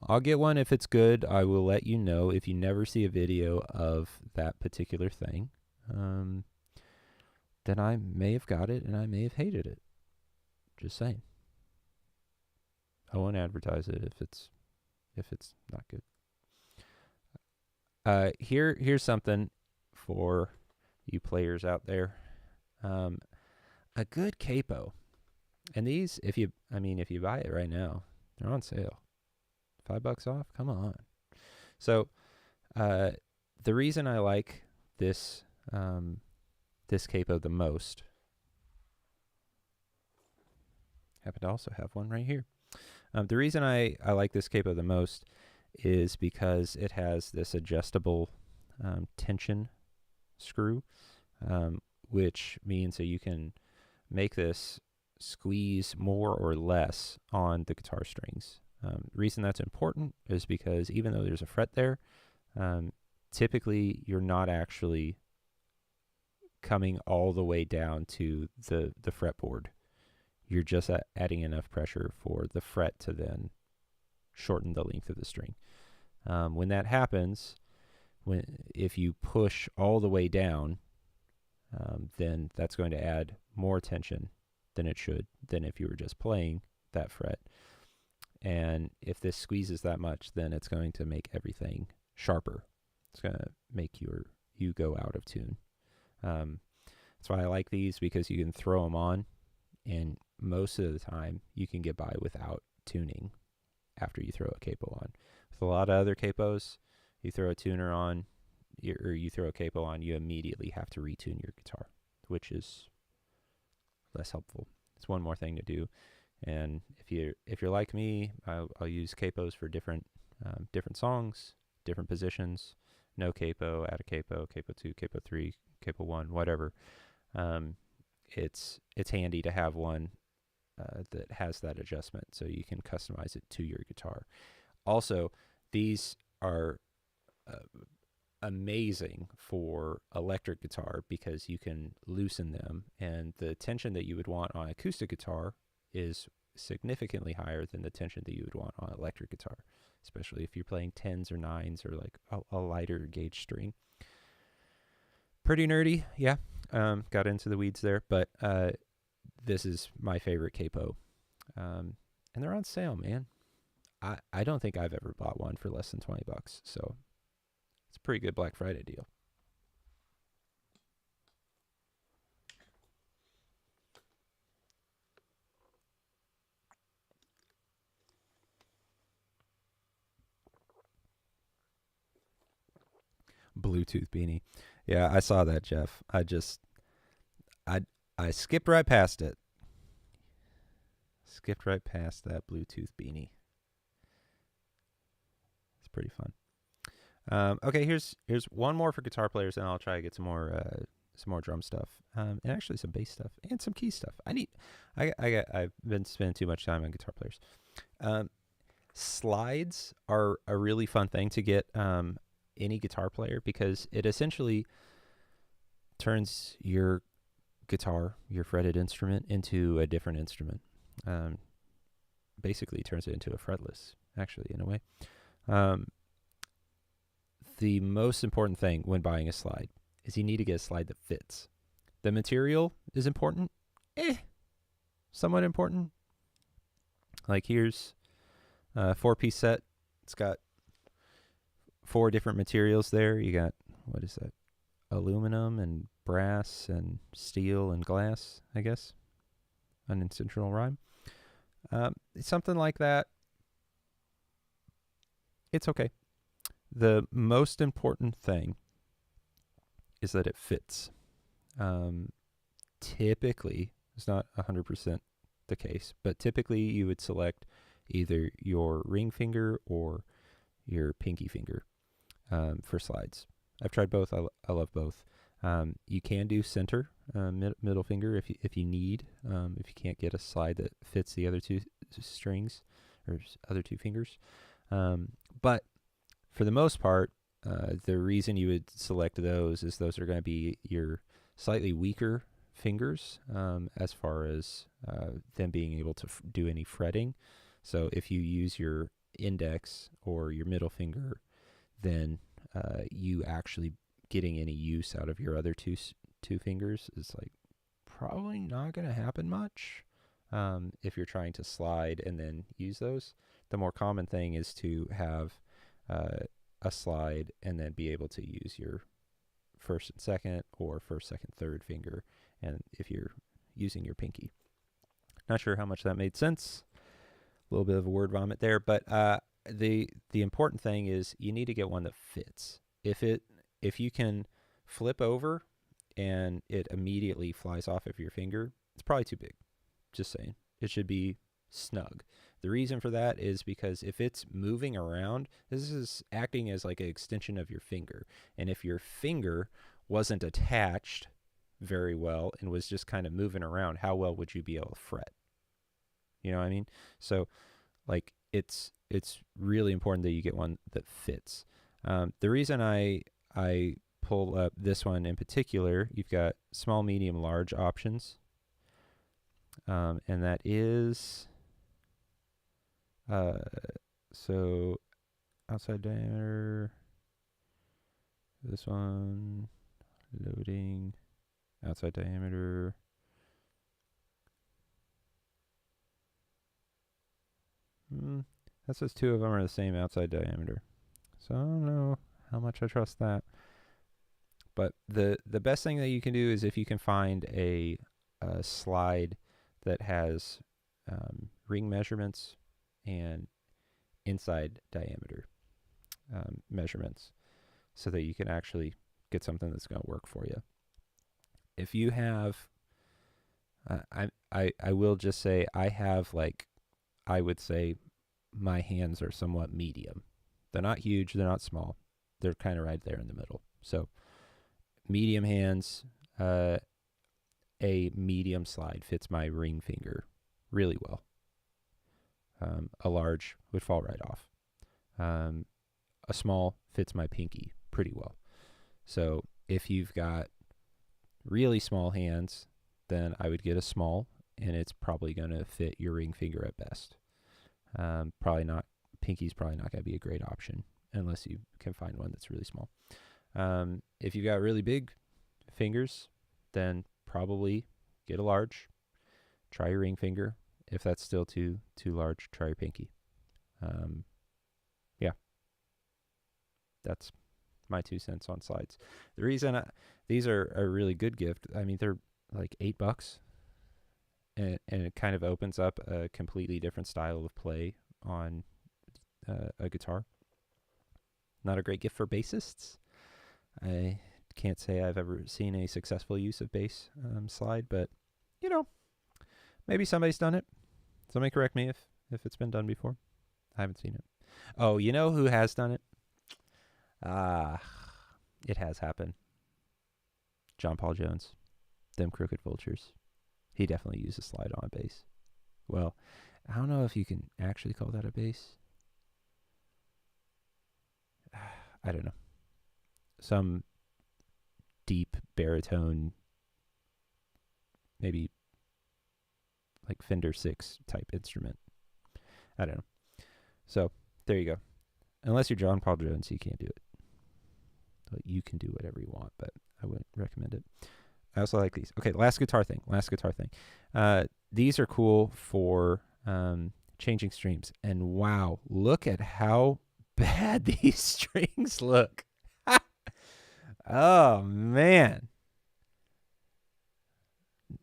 I'll get one if it's good. I will let you know. If you never see a video of that particular thing, then I may have got it and I may have hated it. Just saying. I won't advertise it if it's not good. Here's something for you players out there. A good capo. And these, if you buy it right now, they're on sale. $5 off? Come on. So, the reason I like this capo the most, happen to also have one right here. The reason I like this capo the most is because it has this adjustable tension screw, which means that you can make this squeeze more or less on the guitar strings. The reason that's important is because even though there's a fret there, typically you're not actually coming all the way down to the fretboard. You're just adding enough pressure for the fret to then shorten the length of the string. When that happens, if you push all the way down, then that's going to add more tension than it should than if you were just playing that fret. And if this squeezes that much, then it's going to make everything sharper. It's going to make you go out of tune. That's why I like these, because you can throw them on, and most of the time you can get by without tuning after you throw a capo on. With a lot of other capos, you throw a tuner on, or you throw a capo on, you immediately have to retune your guitar, which is less helpful. It's one more thing to do. And if you're like me, I'll use capos for different songs, different positions. No capo, add a capo, capo 2, capo 3, capo 1, whatever. It's handy to have one that has that adjustment, so you can customize it to your guitar. Also, these are amazing for electric guitar because you can loosen them, and the tension that you would want on acoustic guitar is significantly higher than the tension that you would want on electric guitar, especially if you're playing 10s or 9s or like a lighter gauge string. Pretty nerdy, yeah. Got into the weeds there, but this is my favorite capo. And they're on sale, man. I don't think I've ever bought one for less than $20, so it's a pretty good Black Friday deal. Bluetooth beanie. Yeah, I saw that, Jeff. I skipped right past it. Skipped right past that Bluetooth beanie. It's pretty fun. Okay, here's one more for guitar players, and I'll try to get some more drum stuff, and actually some bass stuff and some key stuff. I've been spending too much time on guitar players. Slides are a really fun thing to get any guitar player, because it essentially turns your guitar, your fretted instrument, into a different instrument. Basically turns it into a fretless, actually, in a way. The most important thing when buying a slide is you need to get a slide that fits. The material is important, somewhat important. Like here's a 4-piece set. It's got 4 different materials there. You got, what is that? Aluminum and brass and steel and glass, I guess. Unintentional rhyme. Something like that. It's okay. The most important thing is that it fits. Typically, it's not 100% the case, but typically you would select either your ring finger or your pinky finger for slides. I've tried both. I love both. You can do center, middle finger if you need. If you can't get a slide that fits the other 2 strings or other 2 fingers. But for the most part, the reason you would select those is those are going to be your slightly weaker fingers as far as them being able to do any fretting. So if you use your index or your middle finger, then you actually getting any use out of your other two fingers is like probably not going to happen much if you're trying to slide and then use those. The more common thing is to have a slide and then be able to use your first and second, or first, second, third finger, and if you're using your pinky. Not sure how much that made sense. A little bit of a word vomit there, but the important thing is you need to get one that fits. If you can flip over and it immediately flies off of your finger, it's probably too big. Just saying. It should be snug. The reason for that is because if it's moving around, this is acting as like an extension of your finger. And if your finger wasn't attached very well and was just kind of moving around, how well would you be able to fret? You know what I mean? So like it's really important that you get one that fits. The reason I pull up this one in particular, you've got small, medium, large options. And that is, so outside diameter, this one, loading, outside diameter. That says two of them are the same outside diameter. So I don't know how much I trust that. But the best thing that you can do is if you can find a slide that has ring measurements and inside diameter measurements, so that you can actually get something that's going to work for you. If you have, I will just say I have, like, I would say my hands are somewhat medium. They're not huge, they're not small. They're kind of right there in the middle. So medium hands, a medium slide fits my ring finger really well. A large would fall right off. A small fits my pinky pretty well. So if you've got really small hands, then I would get a small, and it's probably going to fit your ring finger at best. Probably not. Pinky's probably not going to be a great option unless you can find one that's really small. If you've got really big fingers, then probably get a large. Try your ring finger. If that's still too large, try your pinky. Yeah, that's my 2 cents on slides. The reason these are a really good gift, I mean, they're like $8, and it kind of opens up a completely different style of play on a guitar. Not a great gift for bassists. I can't say I've ever seen a successful use of bass slide, but maybe somebody's done it. Somebody correct me if it's been done before. I haven't seen it. Oh, you know who has done it? It has happened. John Paul Jones. Them Crooked Vultures. He definitely used a slide on a bass. Well, I don't know if you can actually call that a bass. I don't know. Some deep baritone, maybe like Fender 6 type instrument. I don't know. So there you go. Unless you're John Paul Jones, you can't do it. But you can do whatever you want, but I wouldn't recommend it. I also like these. Okay, last guitar thing. These are cool for changing strings. And wow, look at how bad these strings look. Oh, man.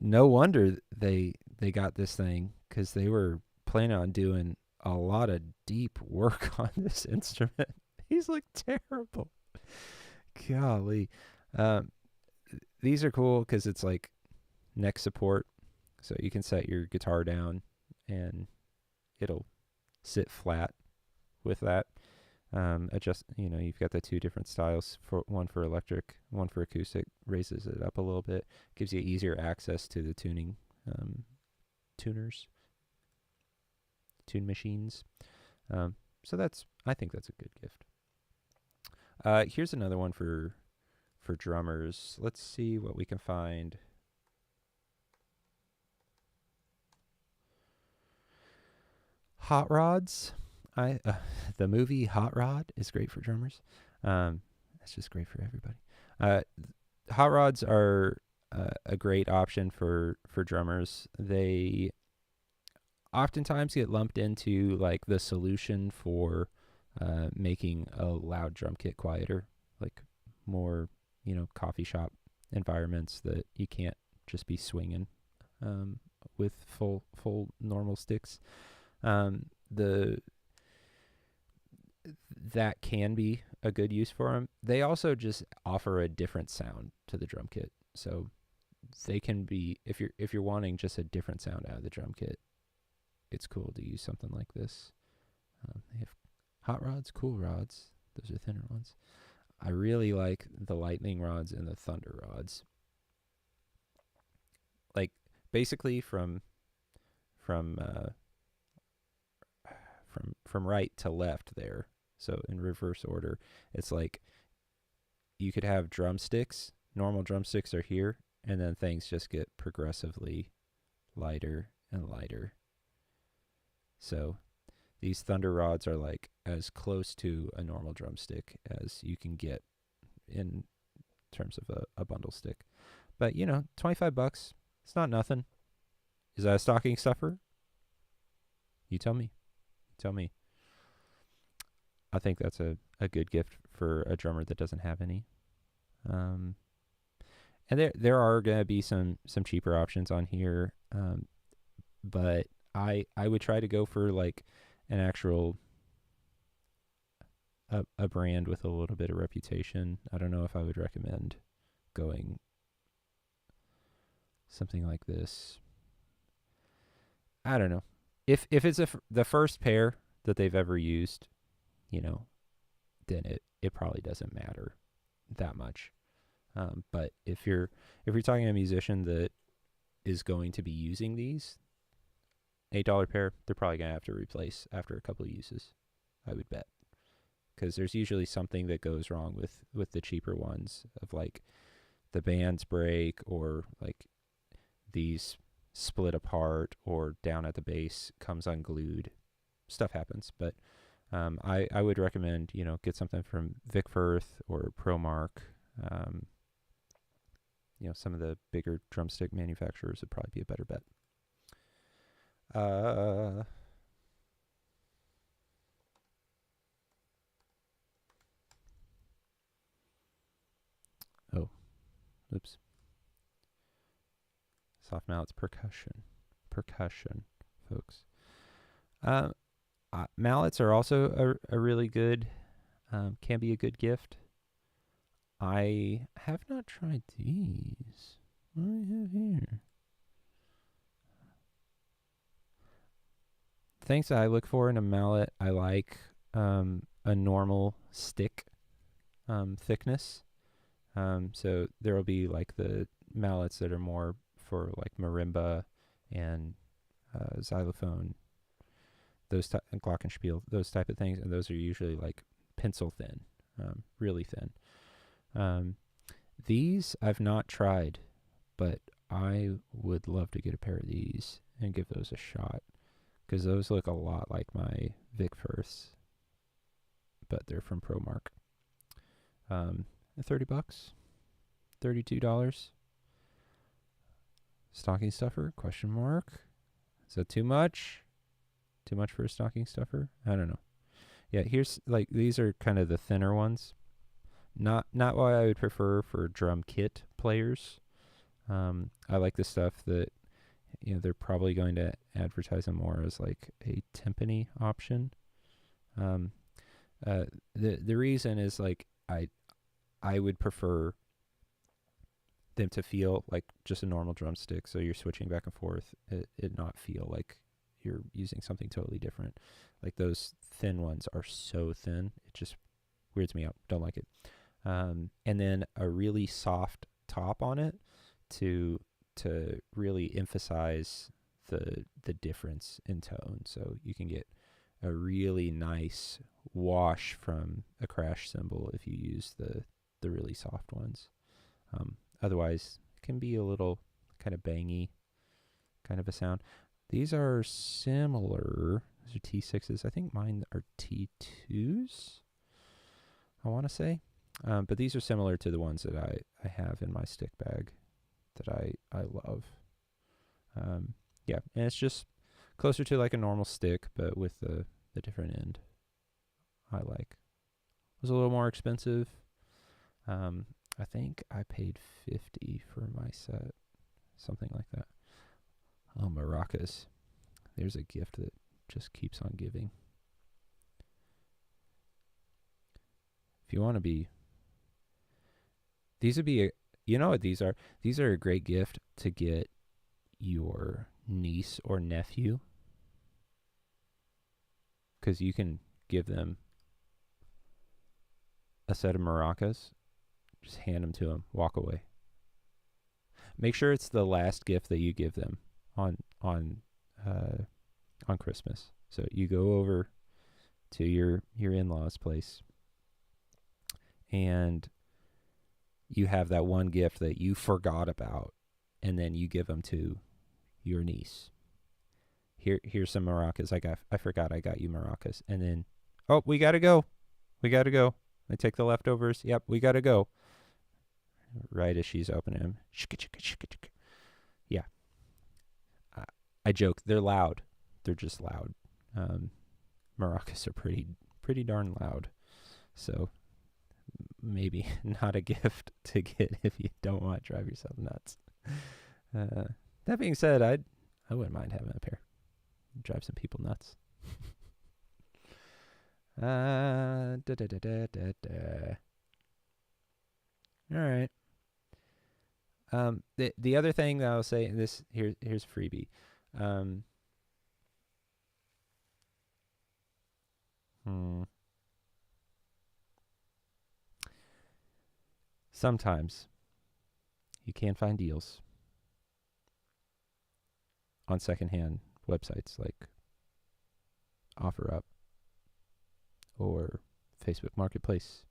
No wonder they got this thing, because they were planning on doing a lot of deep work on this instrument. These look terrible. Golly. These are cool because it's like neck support. So you can set your guitar down and it'll sit flat with that. Adjust, you've got the two different styles, for one for electric, one for acoustic. Raises it up a little bit, gives you easier access to the tune machines. So I think that's a good gift. Here's another one for drummers. Let's see what we can find. Hot rods. The movie Hot Rod is great for drummers. It's just great for everybody. Hot rods are a great option for drummers. They oftentimes get lumped into like the solution for making a loud drum kit quieter, like more coffee shop environments that you can't just be swinging with full normal sticks. That can be a good use for them. They also just offer a different sound to the drum kit, so they can be, if you're wanting just a different sound out of the drum kit, it's cool to use something like this. They have hot rods, cool rods. Those are thinner ones. I really like the lightning rods and the thunder rods. Like basically from right to left there. So in reverse order, it's like you could have drumsticks. Normal drumsticks are here, and then things just get progressively lighter and lighter. So these thunder rods are like as close to a normal drumstick as you can get in terms of a bundle stick. But $25, it's not nothing. Is that a stocking stuffer? You tell me. Tell me. I think that's a good gift for a drummer that doesn't have any. And there are gonna be some cheaper options on here, but I would try to go for like an actual a brand with a little bit of reputation. I don't know if I would recommend going something like this. I don't know. If it's the first pair that they've ever used, then it probably doesn't matter that much. But if you're talking a musician that is going to be using these $8 pair, they're probably gonna have to replace after a couple of uses, I would bet, because there's usually something that goes wrong with the cheaper ones, of like the bands break, or like these split apart, or down at the base comes unglued. Stuff happens, but I would recommend get something from Vic Firth or ProMark. Some of the bigger drumstick manufacturers would probably be a better bet. Oh, oops. Soft mallets, percussion, folks. Mallets are also a really good, can be a good gift. I have not tried these. What do I have here? Things that I look for in a mallet, I like a normal stick thickness. So there will be like the mallets that are more for like marimba and xylophone, and glockenspiel, those type of things, and those are usually like pencil thin, really thin. These I've not tried, but I would love to get a pair of these and give those a shot, because those look a lot like my Vic Firths, but they're from ProMark. $30, $32. Stocking stuffer? Question mark. Is that too much? Too much for a stocking stuffer? I don't know. Yeah, here's like, these are kind of the thinner ones. Not what I would prefer for drum kit players. I like the stuff that they're probably going to advertise them more as like a timpani option. The reason is like I would prefer them to feel like just a normal drumstick, so you're switching back and forth. It not feel like you're using something totally different. Like those thin ones are so thin, it just weirds me out. Don't like it. And then a really soft top on it to really emphasize the difference in tone. So you can get a really nice wash from a crash cymbal if you use the really soft ones. Otherwise, it can be a little kind of bangy kind of a sound. These are similar. These are T6s. I think mine are T2s, I want to say. But these are similar to the ones that I have in my stick bag that I love. Yeah, and it's just closer to like a normal stick, but with the different end. I like. It was a little more expensive. I think I paid $50 for my set, something like that. Oh, maracas. There's a gift that just keeps on giving. If you want to be, these would be you know what these are? These are a great gift to get your niece or nephew, because you can give them a set of maracas, just hand them to them, walk away. Make sure it's the last gift that you give them on Christmas. So you go over to your in-laws' place, and you have that one gift that you forgot about, and then you give them to your niece. Here's some maracas. I forgot I got you maracas. And then, oh, we gotta go. I take the leftovers. Yep, we gotta go. Right as she's opening them. Yeah. I joke. They're loud. They're just loud. maracas are pretty darn loud. So maybe not a gift to get if you don't want to drive yourself nuts. That being said, I wouldn't mind having a pair. Drive some people nuts. Da, da, da, da, da, da. All right. The other thing that I'll say, here's a freebie. Sometimes you can find deals on secondhand websites like OfferUp or Facebook Marketplace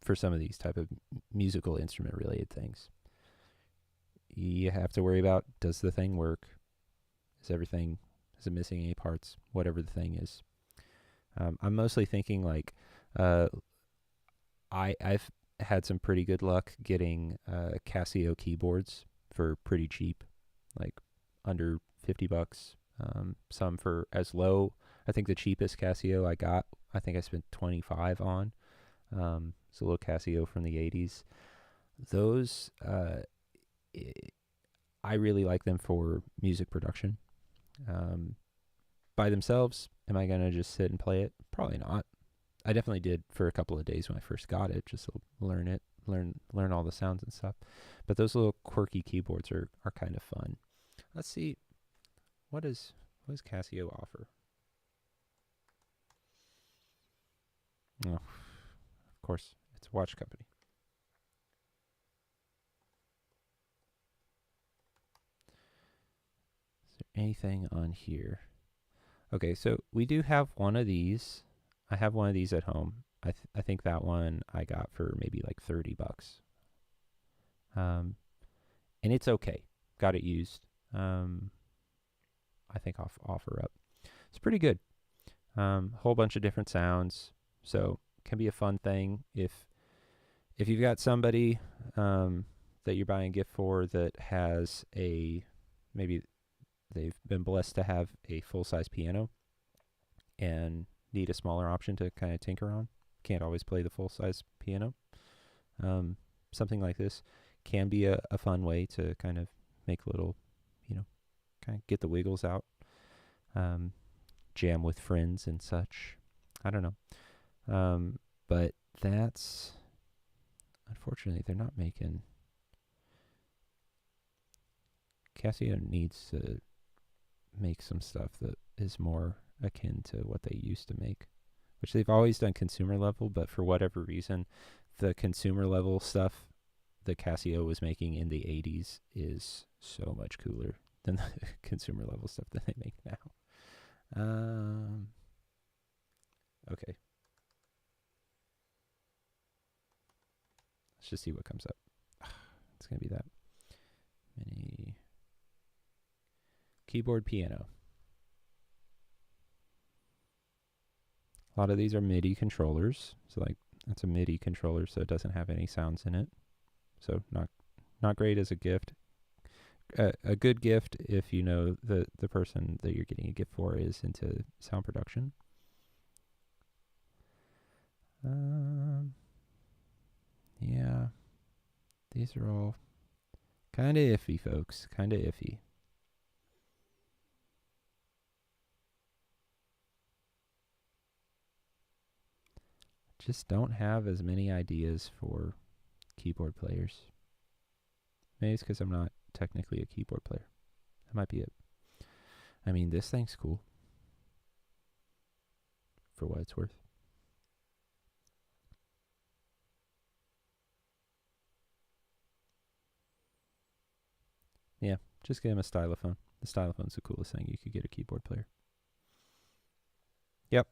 for some of these type of musical instrument related things. You have to worry about, does the thing work? Is it missing any parts? Whatever the thing is. I'm mostly thinking like, I've had some pretty good luck getting Casio keyboards for pretty cheap, like under $50. Some for as low. I think the cheapest Casio I got, I think I spent $25 on. It's a little Casio from the 80s. Those, I really like them for music production. By themselves, am I going to just sit and play it? Probably not. I definitely did for a couple of days when I first got it, just to learn all the sounds and stuff. But those little quirky keyboards are kind of fun. Let's see, what does Casio offer? Oh, of course, it's a watch company. Is there anything on here? Okay, so we do have one of these. I have one of these at home. I think that one I got for maybe like $30. And it's okay. Got it used. I think OfferUp. It's pretty good. Whole bunch of different sounds. So can be a fun thing if you've got somebody that you're buying a gift for that has maybe they've been blessed to have a full-size piano and need a smaller option to kind of tinker on. Can't always play the full-size piano. Something like this can be a fun way to kind of make a little, kind of get the wiggles out. Jam with friends and such. I don't know. But that's, unfortunately, they're not making. Casio needs to make some stuff that is more akin to what they used to make, which they've always done consumer level, but for whatever reason, the consumer level stuff that Casio was making in the 80s is so much cooler than the consumer level stuff that they make now. Okay. Let's just see what comes up. It's going to be that mini keyboard piano. A lot of these are MIDI controllers. So like that's a MIDI controller, so it doesn't have any sounds in it. So not great as a gift. A good gift if you know the person that you're getting a gift for is into sound production. Yeah, these are all kind of iffy, folks. Kind of iffy. Just don't have as many ideas for keyboard players. Maybe it's because I'm not technically a keyboard player. That might be it. I mean, this thing's cool for what it's worth. Yeah, just get him a stylophone. The stylophone's the coolest thing you could get a keyboard player. Yep.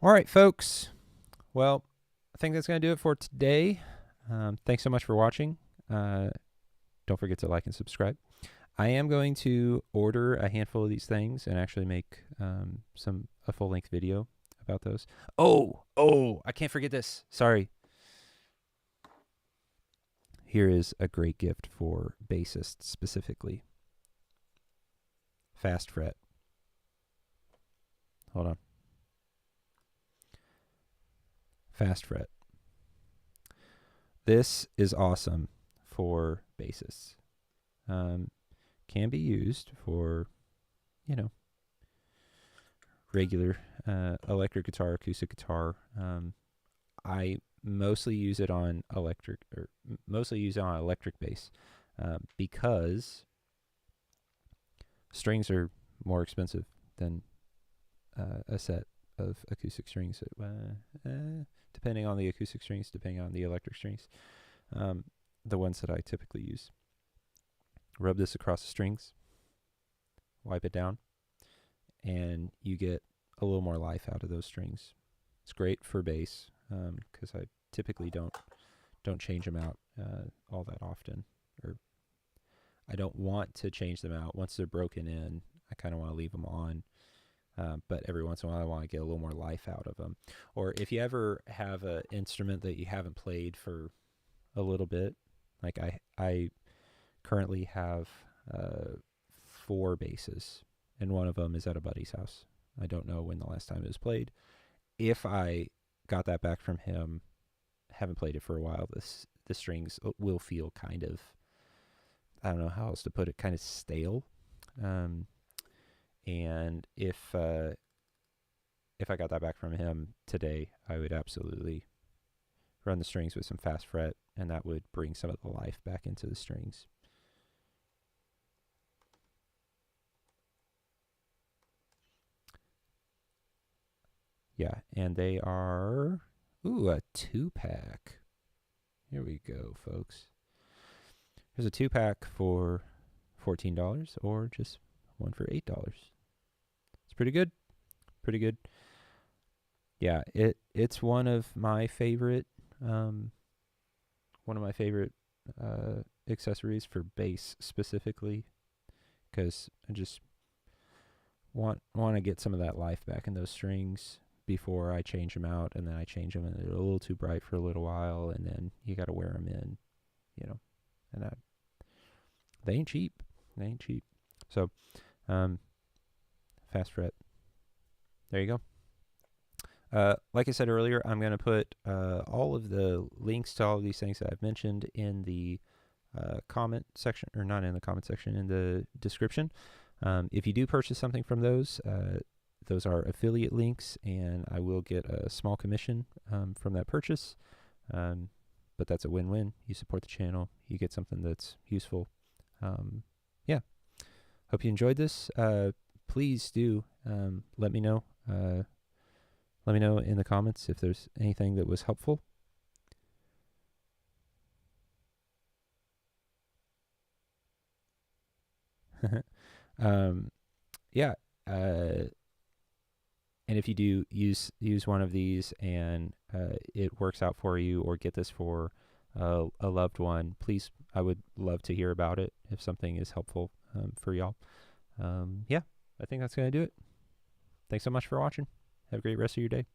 All right, folks. Well, I think that's going to do it for today. Thanks so much for watching. Don't forget to like and subscribe. I am going to order a handful of these things and actually make a full-length video about those. Oh, I can't forget this. Sorry. Here is a great gift for bassists specifically. Fast fret. Hold on. Fast fret. This is awesome for bassists. Can be used for, you know, regular electric guitar, acoustic guitar. I mostly use it on electric bass because strings are more expensive than a set of acoustic strings. Depending on the acoustic strings, depending on the electric strings, the ones that I typically use. Rub this across the strings, wipe it down, and you get a little more life out of those strings. It's great for bass because I typically don't change them out all that often, or I don't want to change them out once they're broken in. I kind of want to leave them on, but every once in a while I want to get a little more life out of them. Or if you ever have an instrument that you haven't played for a little bit, like I currently have 4 basses, and one of them is at a buddy's house. I don't know when the last time it was played. If I got that back from him, haven't played it for a while, the strings will feel kind of, I don't know how else to put it, kind of stale. And if I got that back from him today, I would absolutely run the strings with some fast fret, and that would bring some of the life back into the strings. Yeah, and they are, a 2-pack. Here we go, folks. There's a 2-pack for $14 or just one for $8. It's pretty good. Pretty good. Yeah, it's one of my favorite accessories for bass specifically, because I just want to get some of that life back in those strings before I change them out, and then I change them and they're a little too bright for a little while, and then you got to wear them in, and that they ain't cheap. So, fast fret. There you go. Like I said earlier, I'm going to put all of the links to all of these things that I've mentioned in the comment section, or not in the comment section, in the description. If you do purchase something from those are affiliate links, and I will get a small commission from that purchase. But that's a win-win. You support the channel, you get something that's useful. Yeah. Hope you enjoyed this. Please do let me know. Let me know in the comments if there's anything that was helpful. Yeah. And if you do use one of these and it works out for you, or get this for a loved one, please, I would love to hear about it if something is helpful for y'all. Yeah, I think that's going to do it. Thanks so much for watching. Have a great rest of your day.